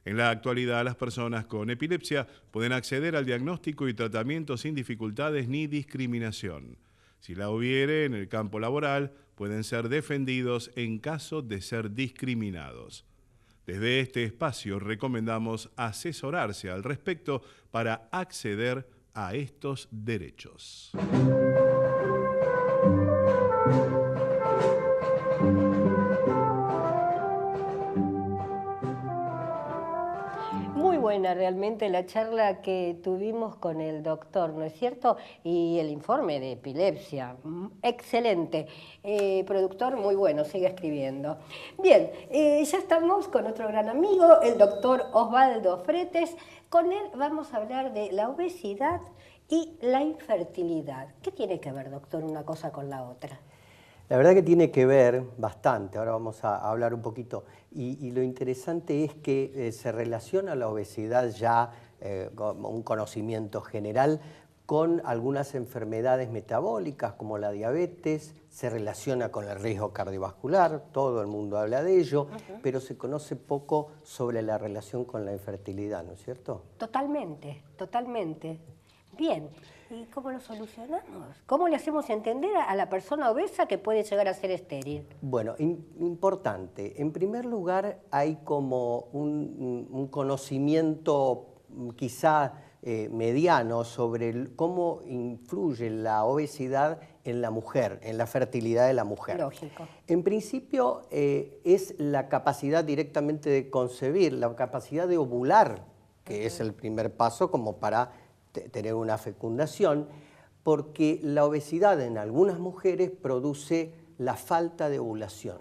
[SPEAKER 2] En la actualidad, las personas con epilepsia pueden acceder al diagnóstico y tratamiento sin dificultades ni discriminación. Si la hubiere en el campo laboral, pueden ser defendidos en caso de ser discriminados. Desde este espacio recomendamos asesorarse al respecto para acceder a estos derechos.
[SPEAKER 1] Muy buena realmente la charla que tuvimos con el doctor, ¿no es cierto? Y el informe de epilepsia, excelente. Productor, muy bueno, sigue escribiendo. Bien, ya estamos con otro gran amigo, el doctor Osvaldo Fretes. Con él vamos a hablar de la obesidad y la infertilidad. ¿Qué tiene que ver, doctor, una cosa con la otra?
[SPEAKER 4] La verdad que tiene que ver bastante, ahora vamos a hablar un poquito, y lo interesante es que se relaciona la obesidad ya, como un conocimiento general, con algunas enfermedades metabólicas como la diabetes, se relaciona con el riesgo cardiovascular, todo el mundo habla de ello, pero se conoce poco sobre la relación con la infertilidad, ¿no es cierto?
[SPEAKER 1] Totalmente, totalmente. Bien, ¿y cómo lo solucionamos? ¿Cómo le hacemos entender a la persona obesa que puede llegar a ser estéril?
[SPEAKER 4] Bueno, importante. En primer lugar, hay como un conocimiento quizá mediano sobre cómo influye la obesidad en la mujer, en la fertilidad de la mujer.
[SPEAKER 1] Lógico.
[SPEAKER 4] En principio, es la capacidad directamente de concebir, la capacidad de ovular, que es el primer paso como para tener una fecundación, porque la obesidad en algunas mujeres produce la falta de ovulación.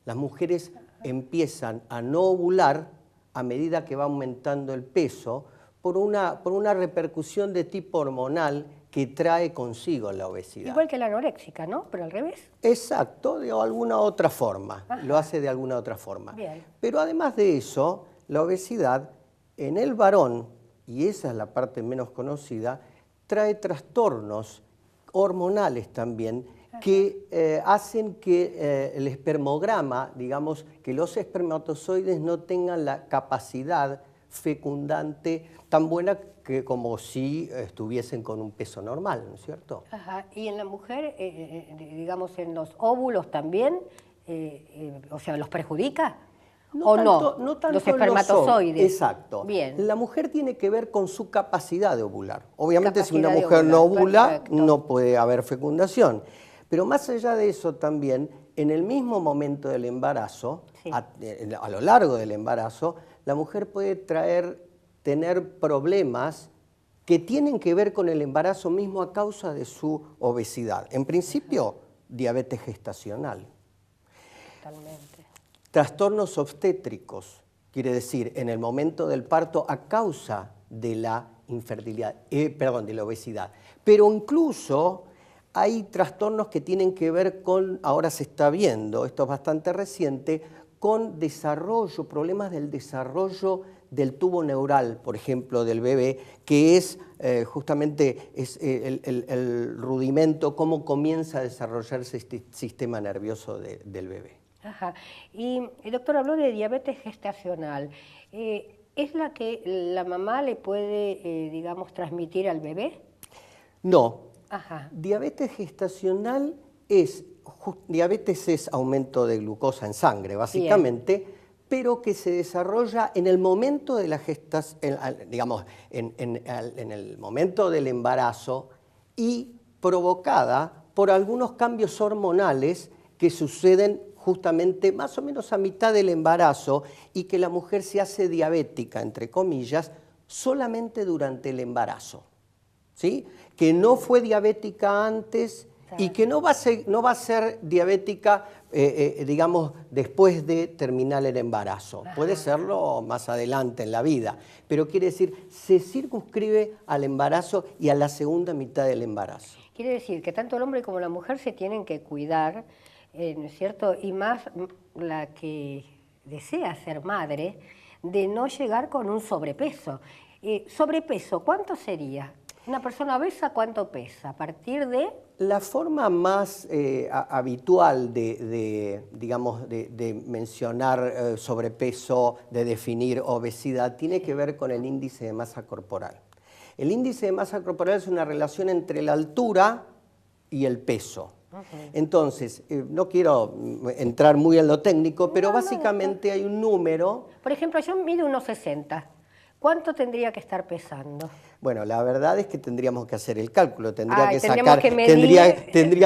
[SPEAKER 4] Las mujeres empiezan a no ovular a medida que va aumentando el peso por una repercusión de tipo hormonal que trae consigo la obesidad.
[SPEAKER 1] Igual que la anoréxica, ¿no? Pero al revés.
[SPEAKER 4] Exacto, de alguna otra forma, lo hace de alguna otra forma.
[SPEAKER 1] Bien.
[SPEAKER 4] Pero además de eso, la obesidad en el varón, y esa es la parte menos conocida, trae trastornos hormonales también que hacen que el espermograma, digamos, que los espermatozoides no tengan la capacidad fecundante tan buena que como si estuviesen con un peso normal, ¿no es cierto?
[SPEAKER 1] Ajá. Y en la mujer, digamos, en los óvulos también, o sea, ¿los perjudica? ¿O no?
[SPEAKER 4] No tanto
[SPEAKER 1] Los
[SPEAKER 4] en
[SPEAKER 1] espermatozoides.
[SPEAKER 4] Exacto.
[SPEAKER 1] Bien.
[SPEAKER 4] La mujer tiene que ver con su capacidad de ovular. Obviamente, si una
[SPEAKER 1] Capacidad de
[SPEAKER 4] mujer no
[SPEAKER 1] ovular,
[SPEAKER 4] ovula,
[SPEAKER 1] perfecto.
[SPEAKER 4] no puede haber fecundación. Pero más allá de eso también, en el mismo momento del embarazo,
[SPEAKER 1] Sí.
[SPEAKER 4] a lo largo del embarazo, la mujer puede tener problemas que tienen que ver con el embarazo mismo a causa de su obesidad. En principio, diabetes gestacional.
[SPEAKER 1] Totalmente.
[SPEAKER 4] Trastornos obstétricos, quiere decir, en el momento del parto a causa de la infertilidad, de la obesidad. Pero incluso hay trastornos que tienen que ver con, ahora se está viendo, esto es bastante reciente, con desarrollo, problemas del desarrollo del tubo neural, por ejemplo, del bebé, que es justamente el rudimento, cómo comienza a desarrollarse este sistema nervioso del bebé.
[SPEAKER 1] Ajá. Y el doctor habló de diabetes gestacional. ¿Es la que la mamá le puede, digamos, transmitir al bebé?
[SPEAKER 4] No.
[SPEAKER 1] Ajá.
[SPEAKER 4] Diabetes gestacional diabetes es aumento de glucosa en sangre, básicamente, bien, pero que se desarrolla en el momento de la gestación, digamos, en el momento del embarazo y provocada por algunos cambios hormonales que suceden justamente más o menos a mitad del embarazo y que la mujer se hace diabética, entre comillas, solamente durante el embarazo, ¿sí? Que no fue diabética antes y que no va a ser diabética, digamos, después de terminar el embarazo. Puede serlo más adelante en la vida, pero quiere decir, se circunscribe al embarazo y a la segunda mitad del embarazo.
[SPEAKER 1] Quiere decir que tanto el hombre como la mujer se tienen que cuidar, ¿no es cierto? Y más la que desea ser madre, de no llegar con un sobrepeso. Sobrepeso, ¿cuánto sería? ¿Una persona obesa cuánto pesa? ¿A partir de...?
[SPEAKER 4] La forma más habitual digamos, de mencionar sobrepeso, de definir obesidad, tiene que ver con el índice de masa corporal. El índice de masa corporal es una relación entre la altura y el peso. Entonces, no quiero entrar muy en lo técnico, pero básicamente hay un número.
[SPEAKER 1] Por ejemplo, yo mido 1,60. ¿Cuánto tendría que estar pesando?
[SPEAKER 4] Bueno, la verdad es que tendríamos que hacer el cálculo, tendría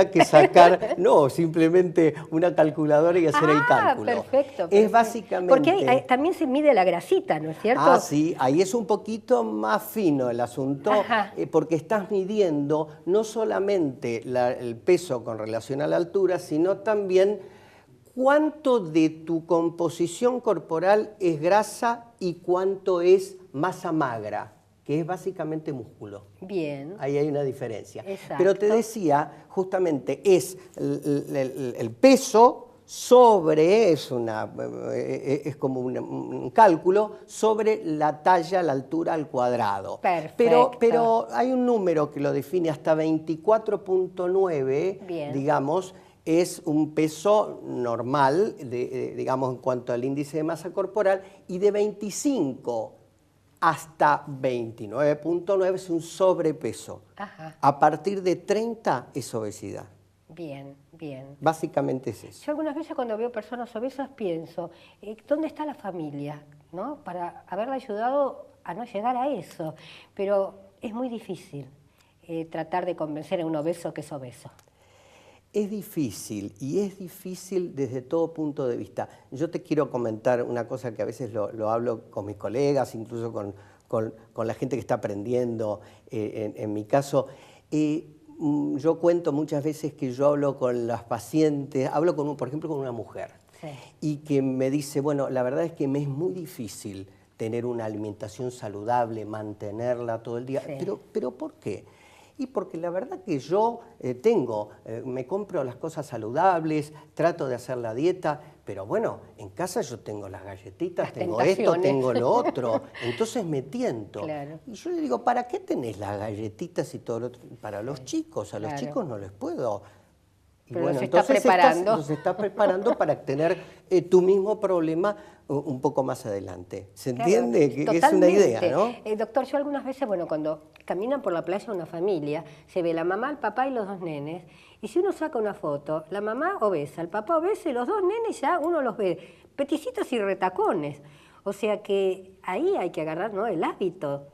[SPEAKER 4] que sacar, no, simplemente una calculadora y hacer el cálculo.
[SPEAKER 1] Perfecto.
[SPEAKER 4] Es básicamente...
[SPEAKER 1] Porque también se mide la grasita, ¿no es cierto?
[SPEAKER 4] Ah, sí, ahí es un poquito más fino el asunto, porque estás midiendo no solamente el peso con relación a la altura, sino también cuánto de tu composición corporal es grasa y cuánto es masa magra, que es básicamente músculo.
[SPEAKER 1] Bien.
[SPEAKER 4] Ahí hay una diferencia.
[SPEAKER 1] Exacto.
[SPEAKER 4] Pero te decía, justamente, es el peso sobre, es como un cálculo, sobre la talla, la altura al cuadrado.
[SPEAKER 1] Perfecto.
[SPEAKER 4] Pero hay un número que lo define hasta 24.9, digamos, es un peso normal, digamos, en cuanto al índice de masa corporal, y de 25 hasta 29.9 es un sobrepeso. A partir de 30 es obesidad.
[SPEAKER 1] Bien, bien.
[SPEAKER 4] Básicamente es eso.
[SPEAKER 1] Yo algunas veces cuando veo personas obesas pienso, ¿dónde está la familia? ¿No? Para haberla ayudado a no llegar a eso. Pero es muy difícil tratar de convencer a un obeso que es obeso.
[SPEAKER 4] Es difícil, y es difícil desde todo punto de vista. Yo te quiero comentar una cosa que a veces lo hablo con mis colegas, incluso con la gente que está aprendiendo, en mi caso. Yo cuento muchas veces que yo hablo con las pacientes, hablo por ejemplo con una mujer, y que me dice, bueno, la verdad es que me es muy difícil tener una alimentación saludable, mantenerla todo el día. ¿Pero por qué? Y porque la verdad que yo me compro las cosas saludables, trato de hacer la dieta, pero bueno, en casa yo tengo las galletitas, tengo esto, tengo lo otro, entonces me tiento.
[SPEAKER 1] Claro.
[SPEAKER 4] Y yo le digo, ¿para qué tenés las galletitas y todo lo otro? Para los chicos, a los chicos no les puedo Y
[SPEAKER 1] Pero
[SPEAKER 4] bueno,
[SPEAKER 1] se está
[SPEAKER 4] entonces
[SPEAKER 1] preparando.
[SPEAKER 4] se está preparando para tener tu mismo problema un poco más adelante. ¿Se
[SPEAKER 1] Claro,
[SPEAKER 4] entiende? Que es una idea, ¿no?
[SPEAKER 1] Doctor, yo algunas veces, bueno, cuando caminan por la playa una familia, se ve la mamá, el papá y los dos nenes, y si uno saca una foto, la mamá obesa, el papá obeso y los dos nenes ya uno los ve peticitos y retacones. O sea que ahí hay que agarrar, ¿no?, el hábito.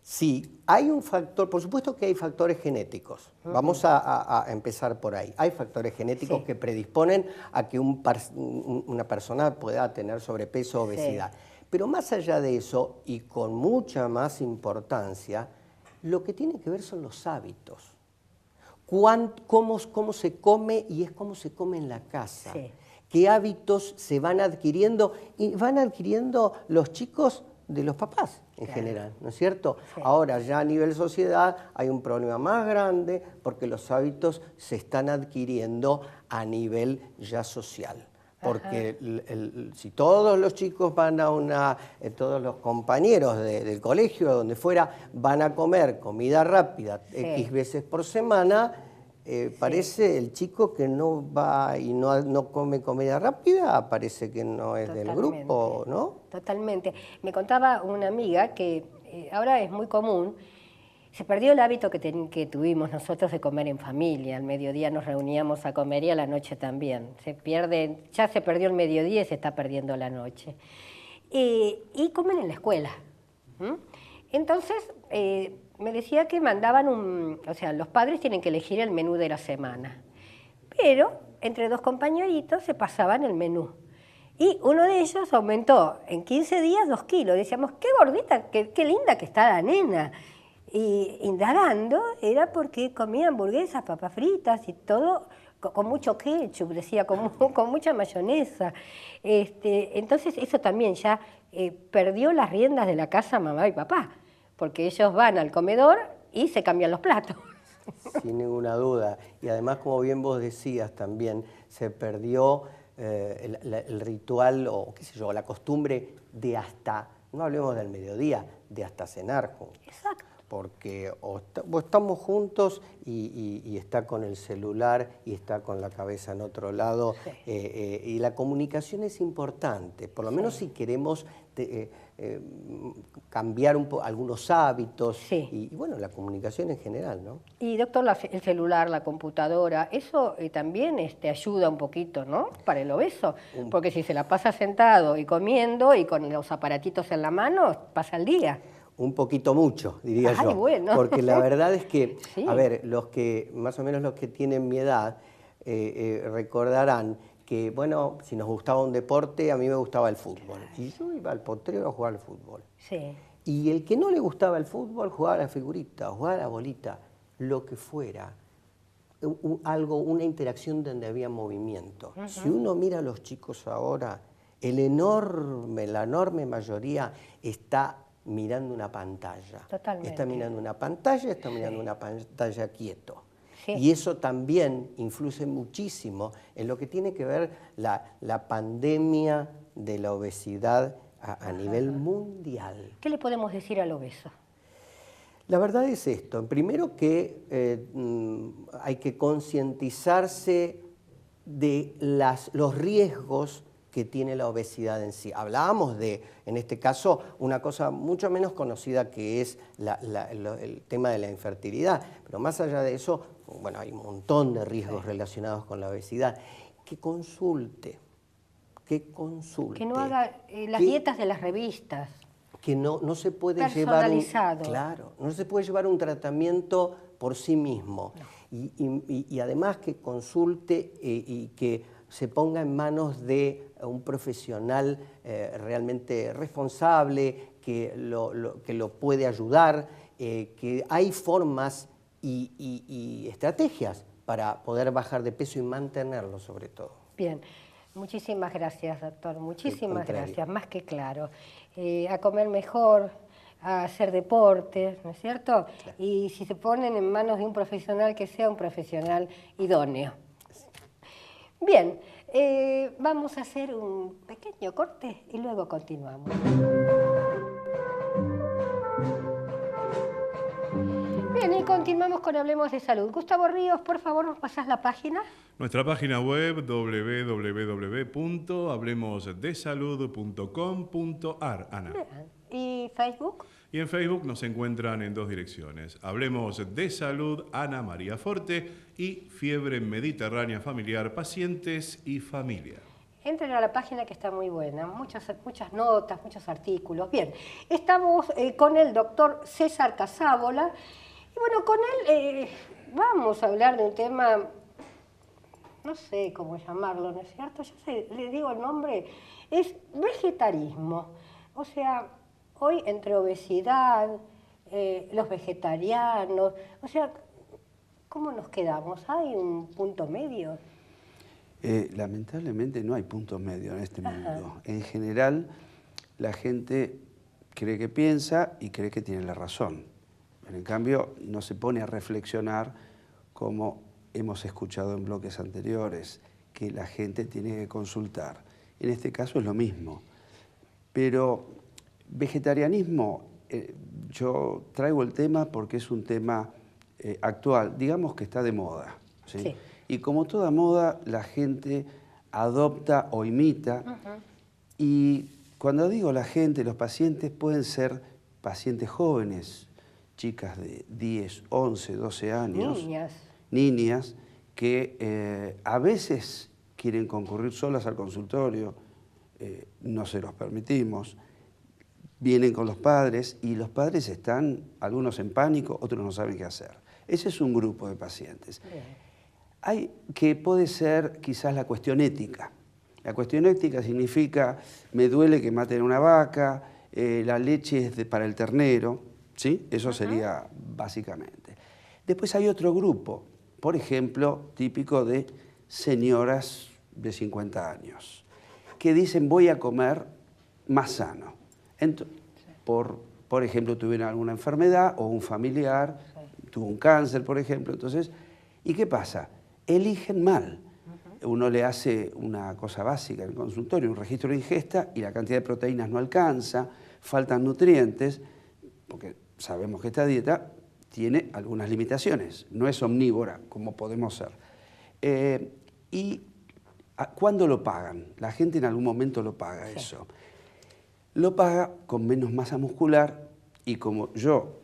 [SPEAKER 4] Sí, hay un factor, por supuesto que hay factores genéticos. Vamos a empezar por ahí. Hay factores genéticos
[SPEAKER 1] Sí.
[SPEAKER 4] que predisponen a que una persona pueda tener sobrepeso o obesidad. Pero más allá de eso, y con mucha más importancia, lo que tiene que ver son los hábitos. Cómo se come y es cómo se come en la casa.
[SPEAKER 1] Sí.
[SPEAKER 4] Qué hábitos se van adquiriendo y van adquiriendo los chicos de los papás en general, ¿no es cierto?
[SPEAKER 1] Sí.
[SPEAKER 4] Ahora ya a nivel sociedad hay un problema más grande porque los hábitos se están adquiriendo a nivel ya social. Porque si todos los chicos van a todos los compañeros del colegio, donde fuera, van a comer comida rápida X veces por semana, parece el chico que no va y no come comida rápida, parece que no es del grupo, ¿no?
[SPEAKER 1] Totalmente. Me contaba una amiga que ahora es muy común, se perdió el hábito que tuvimos nosotros de comer en familia. Al mediodía nos reuníamos a comer y a la noche también. Ya se perdió el mediodía y se está perdiendo la noche. Y comen en la escuela. Entonces, me decía que mandaban o sea, los padres tienen que elegir el menú de la semana. Pero entre dos compañeritos se pasaban el menú. Y uno de ellos aumentó en 15 días 2 kilos. Decíamos, qué gordita, qué linda que está la nena. Y indagando, era porque comía hamburguesas, papas fritas y todo con mucho ketchup, decía, con mucha mayonesa. Entonces eso también ya perdió las riendas de la casa mamá y papá, porque ellos van al comedor y se cambian los platos.
[SPEAKER 4] Sin ninguna duda. Y además, como bien vos decías también, se perdió el ritual o qué sé yo, la costumbre de hasta, no hablemos del mediodía, de hasta cenar juntos.
[SPEAKER 1] Exacto.
[SPEAKER 4] Porque o estamos juntos y está con el celular y está con la cabeza en otro lado. Y la comunicación es importante, por lo menos si queremos cambiar algunos hábitos y bueno, la comunicación en general, ¿no?
[SPEAKER 1] Y doctor, el celular, la computadora, eso también ayuda un poquito, ¿no?, para el obeso, porque si se la pasa sentado y comiendo y con los aparatitos en la mano, pasa el día.
[SPEAKER 4] Un poquito mucho, diría yo.
[SPEAKER 1] Bueno.
[SPEAKER 4] Porque la verdad es que, a ver, más o menos los que tienen mi edad, recordarán que, bueno, si nos gustaba un deporte, a mí me gustaba el fútbol. Y yo iba al potrero a jugar al fútbol.
[SPEAKER 1] Sí.
[SPEAKER 4] Y el que no le gustaba el fútbol, jugaba a la figurita, jugaba a la bolita, lo que fuera. Una interacción donde había movimiento. Si uno mira a los chicos ahora, la enorme mayoría está mirando una pantalla.
[SPEAKER 1] Totalmente.
[SPEAKER 4] Está mirando una pantalla, está mirando una pantalla quieto.
[SPEAKER 1] Sí.
[SPEAKER 4] Y eso también influye muchísimo en lo que tiene que ver la pandemia de la obesidad a nivel mundial.
[SPEAKER 1] ¿Qué le podemos decir al obeso?
[SPEAKER 4] La verdad es esto. Primero que hay que concientizarse de los riesgos que tiene la obesidad en sí. Hablábamos de, en este caso, una cosa mucho menos conocida que es el tema de la infertilidad, pero más allá de eso, bueno, hay un montón de riesgos relacionados con la obesidad. Que consulte. Que no
[SPEAKER 1] haga las dietas de las revistas.
[SPEAKER 4] Que no se puede
[SPEAKER 1] personalizado.
[SPEAKER 4] Claro, no se puede llevar un tratamiento por sí mismo. No. Y además que consulte y que se ponga en manos de un profesional realmente responsable, que lo puede ayudar, que hay formas y estrategias para poder bajar de peso y mantenerlo sobre todo.
[SPEAKER 1] Bien, muchísimas gracias, doctor, muchísimas gracias, más que claro. A comer mejor, a hacer deporte, ¿no es cierto? Claro. Y si se ponen en manos de un profesional, que sea un profesional idóneo. Bien, vamos a hacer un pequeño corte y luego continuamos. Bien, y continuamos con Hablemos de Salud. Gustavo Ríos, por favor, ¿nos pasás la página?
[SPEAKER 2] Nuestra página web www.hablemosdesalud.com.ar, Ana.
[SPEAKER 1] ¿Y Facebook?
[SPEAKER 2] Y en Facebook nos encuentran en dos direcciones. Hablemos de Salud, Ana María Forte, y Fiebre Mediterránea Familiar, Pacientes y Familia.
[SPEAKER 1] Entren a la página que está muy buena, muchas notas, muchos artículos. Bien, estamos con el doctor César Casávola. Y bueno, con él vamos a hablar de un tema, no sé cómo llamarlo, ¿no es cierto? Yo le digo el nombre, es vegetarismo. O sea, hoy entre obesidad, los vegetarianos, o sea, ¿cómo nos quedamos? ¿Hay un punto medio?
[SPEAKER 3] Lamentablemente no hay punto medio en este mundo. En general, la gente cree que piensa y cree que tiene la razón. Pero en cambio, no se pone a reflexionar como hemos escuchado en bloques anteriores, que la gente tiene que consultar. En este caso es lo mismo. Pero vegetarianismo, yo traigo el tema porque es un tema actual, digamos que está de moda, ¿sí? Sí. Y como toda moda, la gente adopta o imita. Y cuando digo la gente, los pacientes pueden ser pacientes jóvenes, chicas de 10, 11, 12 años. Niñas que a veces quieren concurrir solas al consultorio, no se los permitimos. Vienen con los padres y los padres están, algunos en pánico, otros no saben qué hacer. Ese es un grupo de pacientes. Hay que puede ser quizás la cuestión ética. La cuestión ética significa, me duele que maten a una vaca, la leche es para el ternero, ¿sí? Eso sería básicamente. Después hay otro grupo, por ejemplo, típico de señoras de 50 años, que dicen voy a comer más sano. Por ejemplo, tuvieron alguna enfermedad o un familiar, tuvo un cáncer, por ejemplo. Entonces, ¿y qué pasa? Eligen mal. Uno le hace una cosa básica en el consultorio, un registro de ingesta, y la cantidad de proteínas no alcanza, faltan nutrientes, porque sabemos que esta dieta tiene algunas limitaciones, no es omnívora como podemos ser. ¿Y cuándo lo pagan? La gente en algún momento lo paga eso. Lo paga con menos masa muscular, y como yo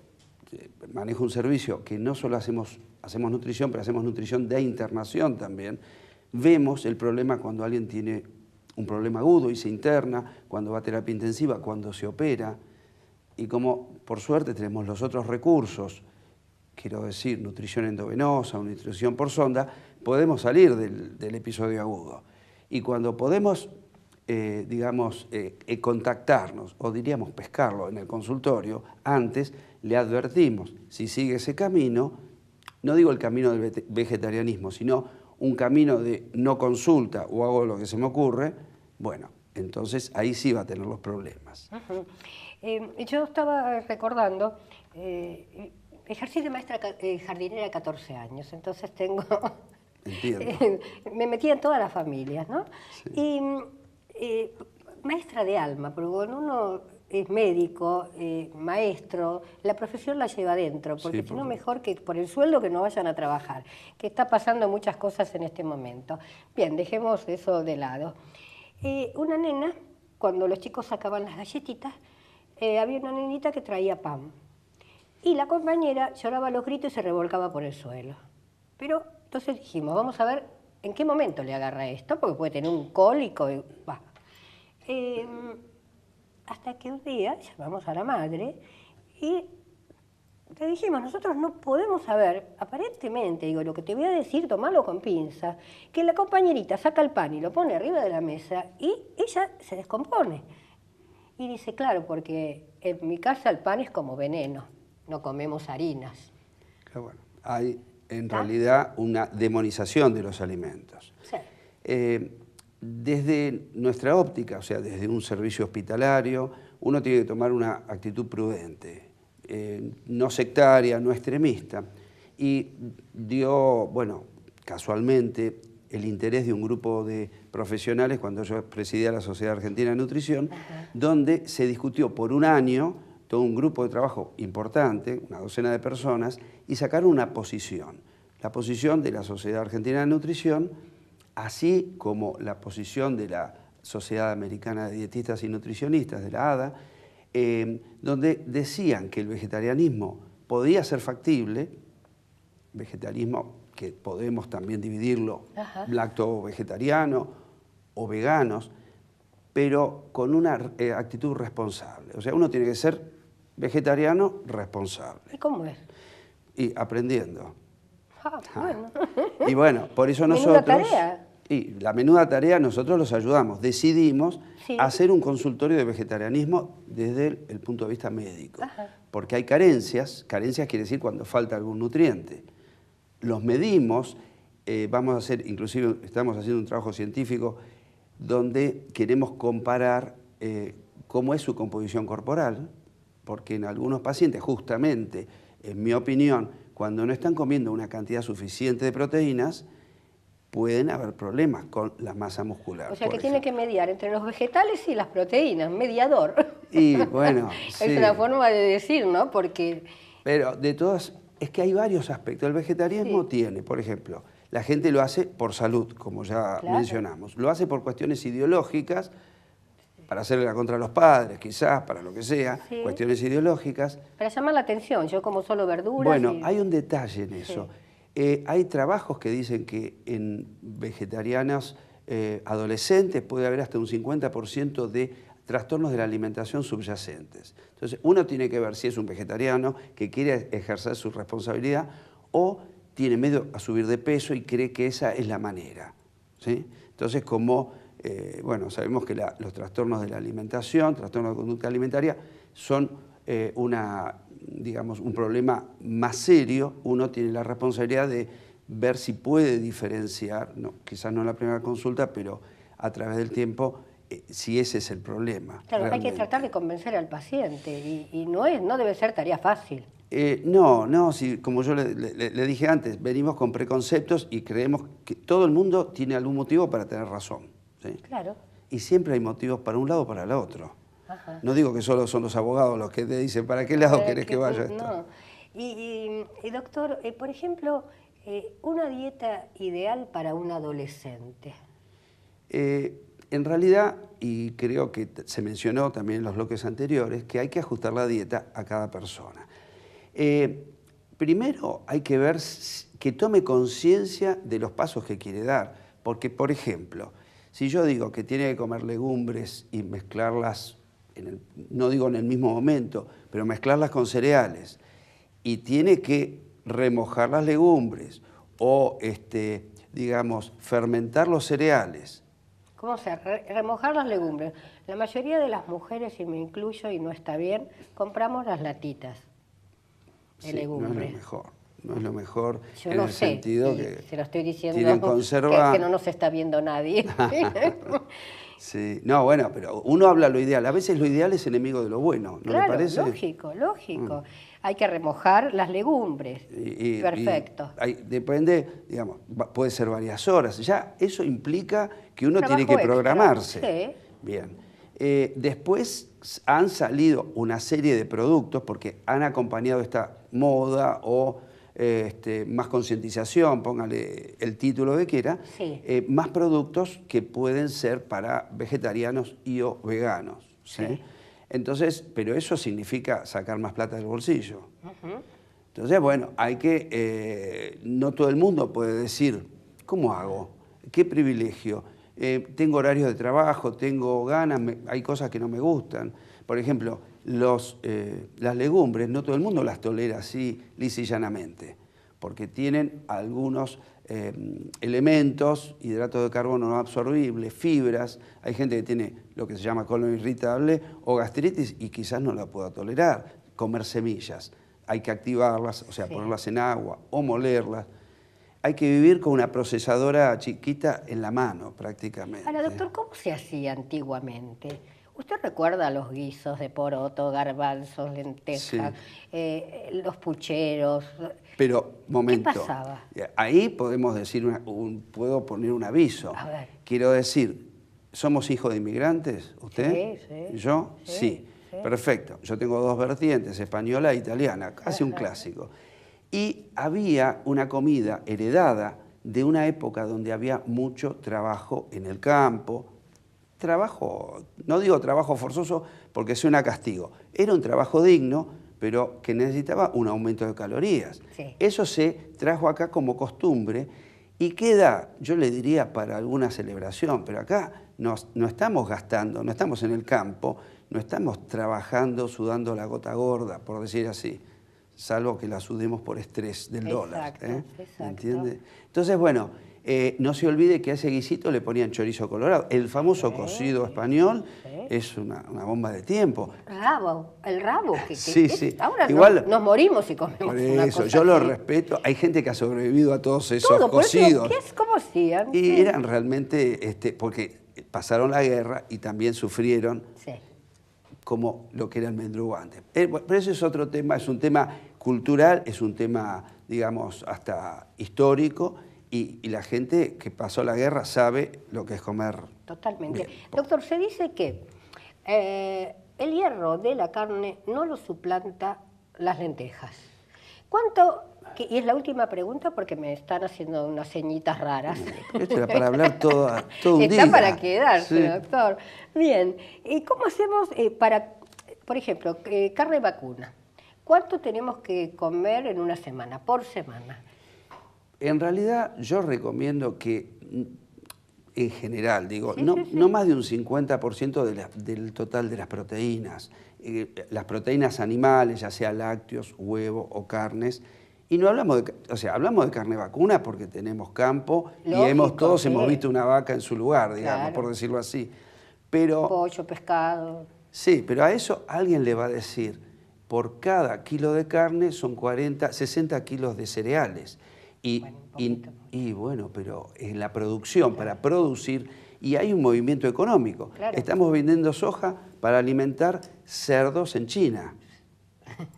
[SPEAKER 3] manejo un servicio que no solo hacemos nutrición, pero hacemos nutrición de internación también, vemos el problema cuando alguien tiene un problema agudo y se interna, cuando va a terapia intensiva, cuando se opera. Y como por suerte tenemos los otros recursos, quiero decir, nutrición endovenosa o nutrición por sonda, podemos salir del episodio agudo. Y cuando podemos, contactarnos, o diríamos pescarlo en el consultorio, antes le advertimos, si sigue ese camino, no digo el camino del vegetarianismo, sino un camino de no consulta o hago lo que se me ocurre, bueno, entonces ahí sí va a tener los problemas.
[SPEAKER 1] Yo estaba recordando, ejercí de maestra jardinera 14 años, entonces tengo...
[SPEAKER 3] Entiendo.
[SPEAKER 1] Me metí en todas las familias, ¿no? Sí. Y maestra de alma, porque cuando uno es médico, maestro, la profesión la lleva adentro, porque si no mejor que por el sueldo que no vayan a trabajar, que está pasando muchas cosas en este momento. Bien, dejemos eso de lado. Una nena, cuando los chicos sacaban las galletitas, había una nenita que traía pan. Y la compañera lloraba a los gritos y se revolcaba por el suelo. Pero entonces dijimos, vamos a ver en qué momento le agarra esto, porque puede tener un cólico. Hasta que un día llamamos a la madre y le dijimos, nosotros no podemos saber, aparentemente, digo, lo que te voy a decir, tomalo con pinzas, que la compañerita saca el pan y lo pone arriba de la mesa y ella se descompone. Y dice, claro, porque en mi casa el pan es como veneno, no comemos harinas.
[SPEAKER 3] Claro, bueno, hay en realidad una demonización de los alimentos.
[SPEAKER 1] Sí.
[SPEAKER 3] Desde nuestra óptica, o sea, desde un servicio hospitalario, uno tiene que tomar una actitud prudente, no sectaria, no extremista. Y dio, bueno, casualmente, el interés de un grupo de profesionales cuando yo presidía la Sociedad Argentina de Nutrición, donde se discutió por un año todo un grupo de trabajo importante, una docena de personas, y sacaron una posición. La posición de la Sociedad Argentina de Nutrición, así como la posición de la Sociedad Americana de Dietistas y Nutricionistas, de la ADA, donde decían que el vegetarianismo podía ser factible, vegetarianismo que podemos también dividirlo, lacto-vegetariano o veganos, pero con una actitud responsable. O sea, uno tiene que ser vegetariano responsable.
[SPEAKER 1] ¿Y cómo es?
[SPEAKER 3] Y aprendiendo.
[SPEAKER 1] Bueno.
[SPEAKER 3] Y bueno, por eso
[SPEAKER 1] Menuda
[SPEAKER 3] nosotros...
[SPEAKER 1] tarea.
[SPEAKER 3] Y la menuda tarea nosotros los ayudamos. Decidimos
[SPEAKER 1] Sí.
[SPEAKER 3] hacer un consultorio de vegetarianismo desde el punto de vista médico. Porque hay carencias, carencias quiere decir cuando falta algún nutriente. Los medimos, vamos a hacer, inclusive estamos haciendo un trabajo científico donde queremos comparar cómo es su composición corporal, porque en algunos pacientes, justamente, en mi opinión, cuando no están comiendo una cantidad suficiente de proteínas, pueden haber problemas con la masa muscular.
[SPEAKER 1] O sea que tiene que mediar entre los vegetales y las proteínas, mediador.
[SPEAKER 3] Y bueno,
[SPEAKER 1] Es
[SPEAKER 3] sí.
[SPEAKER 1] una forma de decir, ¿no? Porque...
[SPEAKER 3] Pero de todas, es que hay varios aspectos. El vegetarianismo tiene, por ejemplo, la gente lo hace por salud, como ya mencionamos. Lo hace por cuestiones ideológicas, para hacerle la contra a los padres, quizás, para lo que sea, cuestiones ideológicas.
[SPEAKER 1] Para llamar la atención, yo como solo verduras...
[SPEAKER 3] Bueno, hay un detalle en eso. Hay trabajos que dicen que en vegetarianas adolescentes puede haber hasta un 50% de trastornos de la alimentación subyacentes. Entonces, uno tiene que ver si es un vegetariano que quiere ejercer su responsabilidad o tiene miedo a subir de peso y cree que esa es la manera, ¿sí? Entonces, como, bueno, sabemos que los trastornos de la alimentación, trastornos de conducta alimentaria, son digamos, un problema más serio. Uno tiene la responsabilidad de ver si puede diferenciar, quizás no en la primera consulta, pero a través del tiempo, si ese es el problema.
[SPEAKER 1] Claro,
[SPEAKER 3] realmente.
[SPEAKER 1] hay que tratar de convencer al paciente y no debe ser tarea fácil.
[SPEAKER 3] No, si, como yo le dije antes, venimos con preconceptos y creemos que todo el mundo tiene algún motivo para tener razón, ¿sí?
[SPEAKER 1] Claro.
[SPEAKER 3] Y siempre hay motivos para un lado o para el otro. No digo que solo son los abogados los que te dicen, ¿para qué lado querés que vaya esto?
[SPEAKER 1] No. Y doctor, por ejemplo, una dieta ideal para un adolescente.
[SPEAKER 3] En realidad, y creo que se mencionó también en los bloques anteriores, que hay que ajustar la dieta a cada persona. Primero hay que ver que tome conciencia de los pasos que quiere dar, porque, por ejemplo, si yo digo que tiene que comer legumbres y mezclarlas, no digo en el mismo momento, pero mezclarlas con cereales, y tiene que remojar las legumbres o, digamos, fermentar los cereales.
[SPEAKER 1] ¿Cómo se remojar las legumbres? La mayoría de las mujeres, y me incluyo y no está bien, compramos las latitas de legumbres.
[SPEAKER 3] No es lo mejor. No es lo mejor
[SPEAKER 1] Yo
[SPEAKER 3] en
[SPEAKER 1] no
[SPEAKER 3] el
[SPEAKER 1] sé,
[SPEAKER 3] sentido
[SPEAKER 1] y
[SPEAKER 3] que
[SPEAKER 1] se lo estoy diciendo
[SPEAKER 3] tienen conserva...
[SPEAKER 1] que no nos está viendo nadie.
[SPEAKER 3] Sí, no, bueno, pero uno habla lo ideal. A veces lo ideal es enemigo de lo bueno, ¿no le parece?
[SPEAKER 1] Lógico. Hay que remojar las legumbres. Perfecto.
[SPEAKER 3] Depende, digamos, puede ser varias horas. Ya eso implica que uno
[SPEAKER 1] Trabajo
[SPEAKER 3] tiene que
[SPEAKER 1] extra,
[SPEAKER 3] programarse.
[SPEAKER 1] sí.
[SPEAKER 3] Bien. Después han salido una serie de productos porque han acompañado esta moda o más concientización, póngale el título que quiera, más productos que pueden ser para vegetarianos y o veganos, ¿sí? Entonces, pero eso significa sacar más plata del bolsillo. Entonces, bueno, hay que, no todo el mundo puede decir, ¿cómo hago? ¿Qué privilegio? Tengo horarios de trabajo, tengo ganas, hay cosas que no me gustan. Por ejemplo, las legumbres, no todo el mundo las tolera así lisa y llanamente, porque tienen algunos elementos, hidratos de carbono no absorbibles, fibras. Hay gente que tiene lo que se llama colon irritable o gastritis y quizás no la pueda tolerar. Comer semillas, hay que activarlas, o sea, ponerlas en agua o molerlas. Hay que vivir con una procesadora chiquita en la mano, prácticamente.
[SPEAKER 1] Ahora, doctor, ¿cómo se hacía antiguamente? ¿Usted recuerda los guisos de poroto, garbanzos, lentejas, los pucheros?
[SPEAKER 3] Pero, momento.
[SPEAKER 1] ¿Qué pasaba?
[SPEAKER 3] Ahí podemos decir, puedo poner un aviso.
[SPEAKER 1] A ver.
[SPEAKER 3] Quiero decir, ¿somos hijos de inmigrantes? ¿Usted?
[SPEAKER 1] Sí.
[SPEAKER 3] ¿Yo? Sí. Perfecto. Yo tengo dos vertientes, española e italiana, casi un clásico. Y había una comida heredada de una época donde había mucho trabajo en el campo. Trabajo, no digo trabajo forzoso porque suena castigo. Era un trabajo digno, pero que necesitaba un aumento de calorías.
[SPEAKER 1] Sí.
[SPEAKER 3] Eso se trajo acá como costumbre y queda, yo le diría, para alguna celebración, pero acá no estamos gastando, no estamos en el campo, no estamos trabajando, sudando la gota gorda, por decir así, salvo que la sudemos por estrés del dólar.
[SPEAKER 1] Exacto.
[SPEAKER 3] ¿Entiende? Entonces, bueno, no se olvide que a ese guisito le ponían chorizo colorado. El famoso cocido español es una bomba de tiempo.
[SPEAKER 1] El rabo.
[SPEAKER 3] Sí.
[SPEAKER 1] Ahora
[SPEAKER 3] Igual,
[SPEAKER 1] nos morimos si comemos
[SPEAKER 3] por
[SPEAKER 1] una
[SPEAKER 3] eso,
[SPEAKER 1] cosa
[SPEAKER 3] yo lo
[SPEAKER 1] así.
[SPEAKER 3] respeto. Hay gente que ha sobrevivido a todos esos
[SPEAKER 1] Todo, por eso,
[SPEAKER 3] cocidos.
[SPEAKER 1] ¿cómo hacían?
[SPEAKER 3] Y eran realmente, porque pasaron la guerra y también sufrieron
[SPEAKER 1] Sí.
[SPEAKER 3] como lo que era el mendrugo antes. Pero ese es otro tema, es un tema cultural, es un tema, digamos, hasta histórico, y la gente que pasó la guerra sabe lo que es comer.
[SPEAKER 1] Totalmente.
[SPEAKER 3] bien.
[SPEAKER 1] Doctor, se dice que el hierro de la carne no lo suplanta las lentejas. ¿Cuánto? Y es la última pregunta porque me están haciendo unas ceñitas raras.
[SPEAKER 3] Esto era para hablar todo un día.
[SPEAKER 1] Está para quedarse,
[SPEAKER 3] Sí.
[SPEAKER 1] doctor. Bien. ¿Y cómo hacemos para, por ejemplo, carne vacuna? ¿Cuánto tenemos que comer en una semana, por semana?
[SPEAKER 3] En realidad yo recomiendo que, en general, digo,
[SPEAKER 1] Sí,
[SPEAKER 3] no,
[SPEAKER 1] sí, sí.
[SPEAKER 3] no más de un 50% del total de las proteínas. Las proteínas animales, ya sea lácteos, huevo o carnes. Y no hablamos hablamos de carne vacuna porque tenemos campo
[SPEAKER 1] Lógico,
[SPEAKER 3] y todos
[SPEAKER 1] sí.
[SPEAKER 3] hemos visto una vaca en su lugar, digamos,
[SPEAKER 1] Claro.
[SPEAKER 3] por decirlo así. Pero
[SPEAKER 1] Pollo, pescado.
[SPEAKER 3] sí, pero a eso alguien le va a decir, por cada kilo de carne son 60 kilos de cereales.
[SPEAKER 1] Bueno, un poquito.
[SPEAKER 3] Y bueno, pero en la producción, para producir, y hay un movimiento económico.
[SPEAKER 1] Claro.
[SPEAKER 3] Estamos vendiendo soja para alimentar cerdos en China.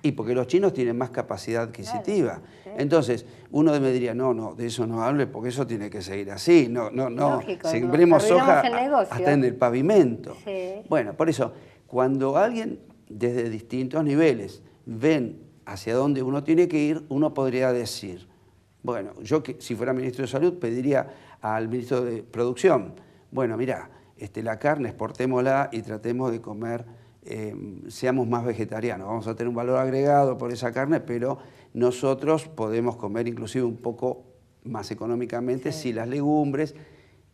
[SPEAKER 3] Y porque los chinos tienen más capacidad adquisitiva. Entonces, uno me diría, no, de eso no hable porque eso tiene que seguir así. No,
[SPEAKER 1] Lógico,
[SPEAKER 3] sembremos
[SPEAKER 1] no.
[SPEAKER 3] soja
[SPEAKER 1] Arruinamos el negocio.
[SPEAKER 3] hasta en el pavimento.
[SPEAKER 1] Sí.
[SPEAKER 3] Bueno, por eso, cuando alguien desde distintos niveles ven hacia dónde uno tiene que ir, uno podría decir, bueno, yo si fuera ministro de Salud pediría al ministro de Producción, bueno, mira, la carne exportémosla y tratemos de comer, seamos más vegetarianos, vamos a tener un valor agregado por esa carne, pero nosotros podemos comer inclusive un poco más económicamente si las legumbres,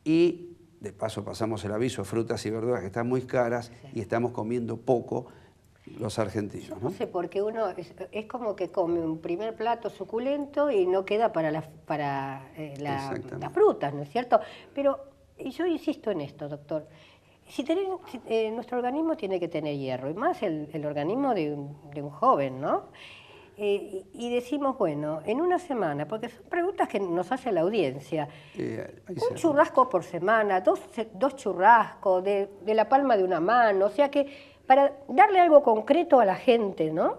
[SPEAKER 3] y de paso pasamos el aviso, frutas y verduras que están muy caras y estamos comiendo poco los argentinos, ¿no?
[SPEAKER 1] No sé, porque uno es como que come un primer plato suculento y no queda para las frutas, ¿no es cierto? Pero yo insisto en esto, doctor. Nuestro organismo tiene que tener hierro, y más el organismo de un joven, ¿no? Y decimos, bueno, en una semana, porque son preguntas que nos hace la audiencia, un churrasco por semana, dos churrascos de la palma de una mano, o sea que para darle algo concreto a la gente, ¿no?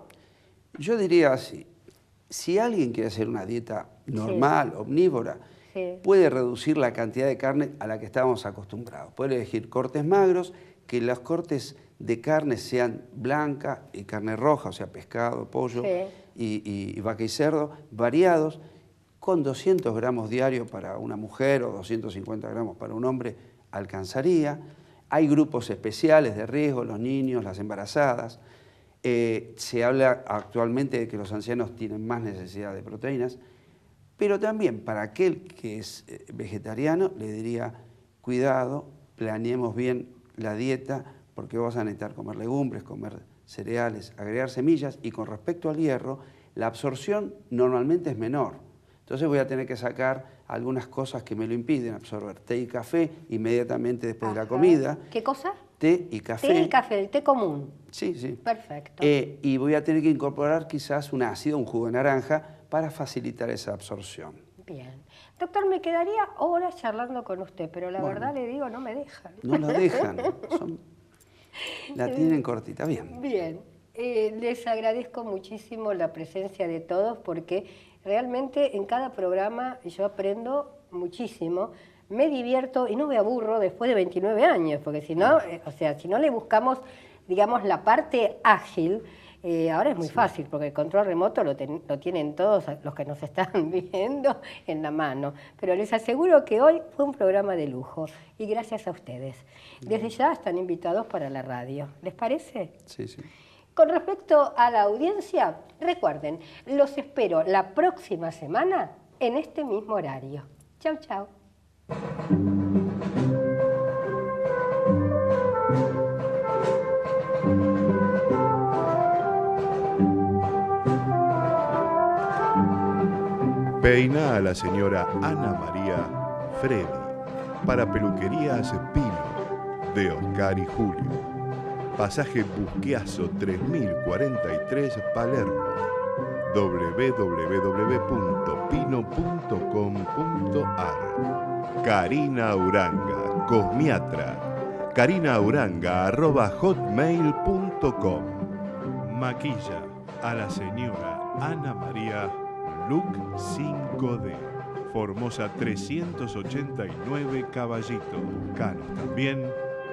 [SPEAKER 3] Yo diría así, si alguien quiere hacer una dieta normal, omnívora, puede reducir la cantidad de carne a la que estábamos acostumbrados. Puede elegir cortes magros, que los cortes de carne sean blanca y carne roja, o sea, pescado, pollo y vaca y cerdo, variados, con 200 gramos diarios para una mujer o 250 gramos para un hombre, alcanzaría. Hay grupos especiales de riesgo, los niños, las embarazadas. Se habla actualmente de que los ancianos tienen más necesidad de proteínas, pero también para aquel que es vegetariano le diría, cuidado, planeemos bien la dieta, porque vas a necesitar comer legumbres, comer cereales, agregar semillas, y con respecto al hierro, la absorción normalmente es menor. Entonces voy a tener que sacar algunas cosas que me lo impiden absorber. Té y café inmediatamente después de la comida.
[SPEAKER 1] ¿Qué cosa?
[SPEAKER 3] Té y café.
[SPEAKER 1] Té y café, el té común.
[SPEAKER 3] Sí.
[SPEAKER 1] Perfecto.
[SPEAKER 3] Y voy a tener que incorporar quizás un ácido, un jugo de naranja, para facilitar esa absorción.
[SPEAKER 1] Bien. Doctor, me quedaría horas charlando con usted, pero la verdad le digo, no me dejan.
[SPEAKER 3] No la dejan. La tienen cortita. Bien.
[SPEAKER 1] Bien. Les agradezco muchísimo la presencia de todos porque realmente en cada programa yo aprendo muchísimo, me divierto y no me aburro después de 29 años, porque si no, si no le buscamos digamos, la parte ágil. Ahora es muy fácil porque el control remoto lo tienen todos los que nos están viendo en la mano. Pero les aseguro que hoy fue un programa de lujo y gracias a ustedes. Desde ya están invitados para la radio. ¿Les parece?
[SPEAKER 3] Sí, sí.
[SPEAKER 1] Con respecto a la audiencia, recuerden, los espero la próxima semana en este mismo horario. Chau, chau.
[SPEAKER 6] Peina a la señora Ana María Freddy para Peluquerías Pino de Oscar y Julio. Pasaje Busquiazo 3043 Palermo. www.pino.com.ar. Karina Uranga, cosmiatra. karinauranga@hotmail.com. Maquilla a la señora Ana María Look 5D. Formosa 389 Caballito. Buscanos también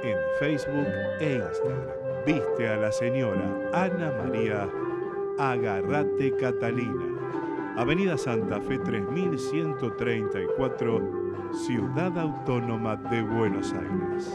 [SPEAKER 6] en Facebook e Instagram. Viste a la señora Ana María Agarrate Catalina. Avenida Santa Fe 3134, Ciudad Autónoma de Buenos Aires.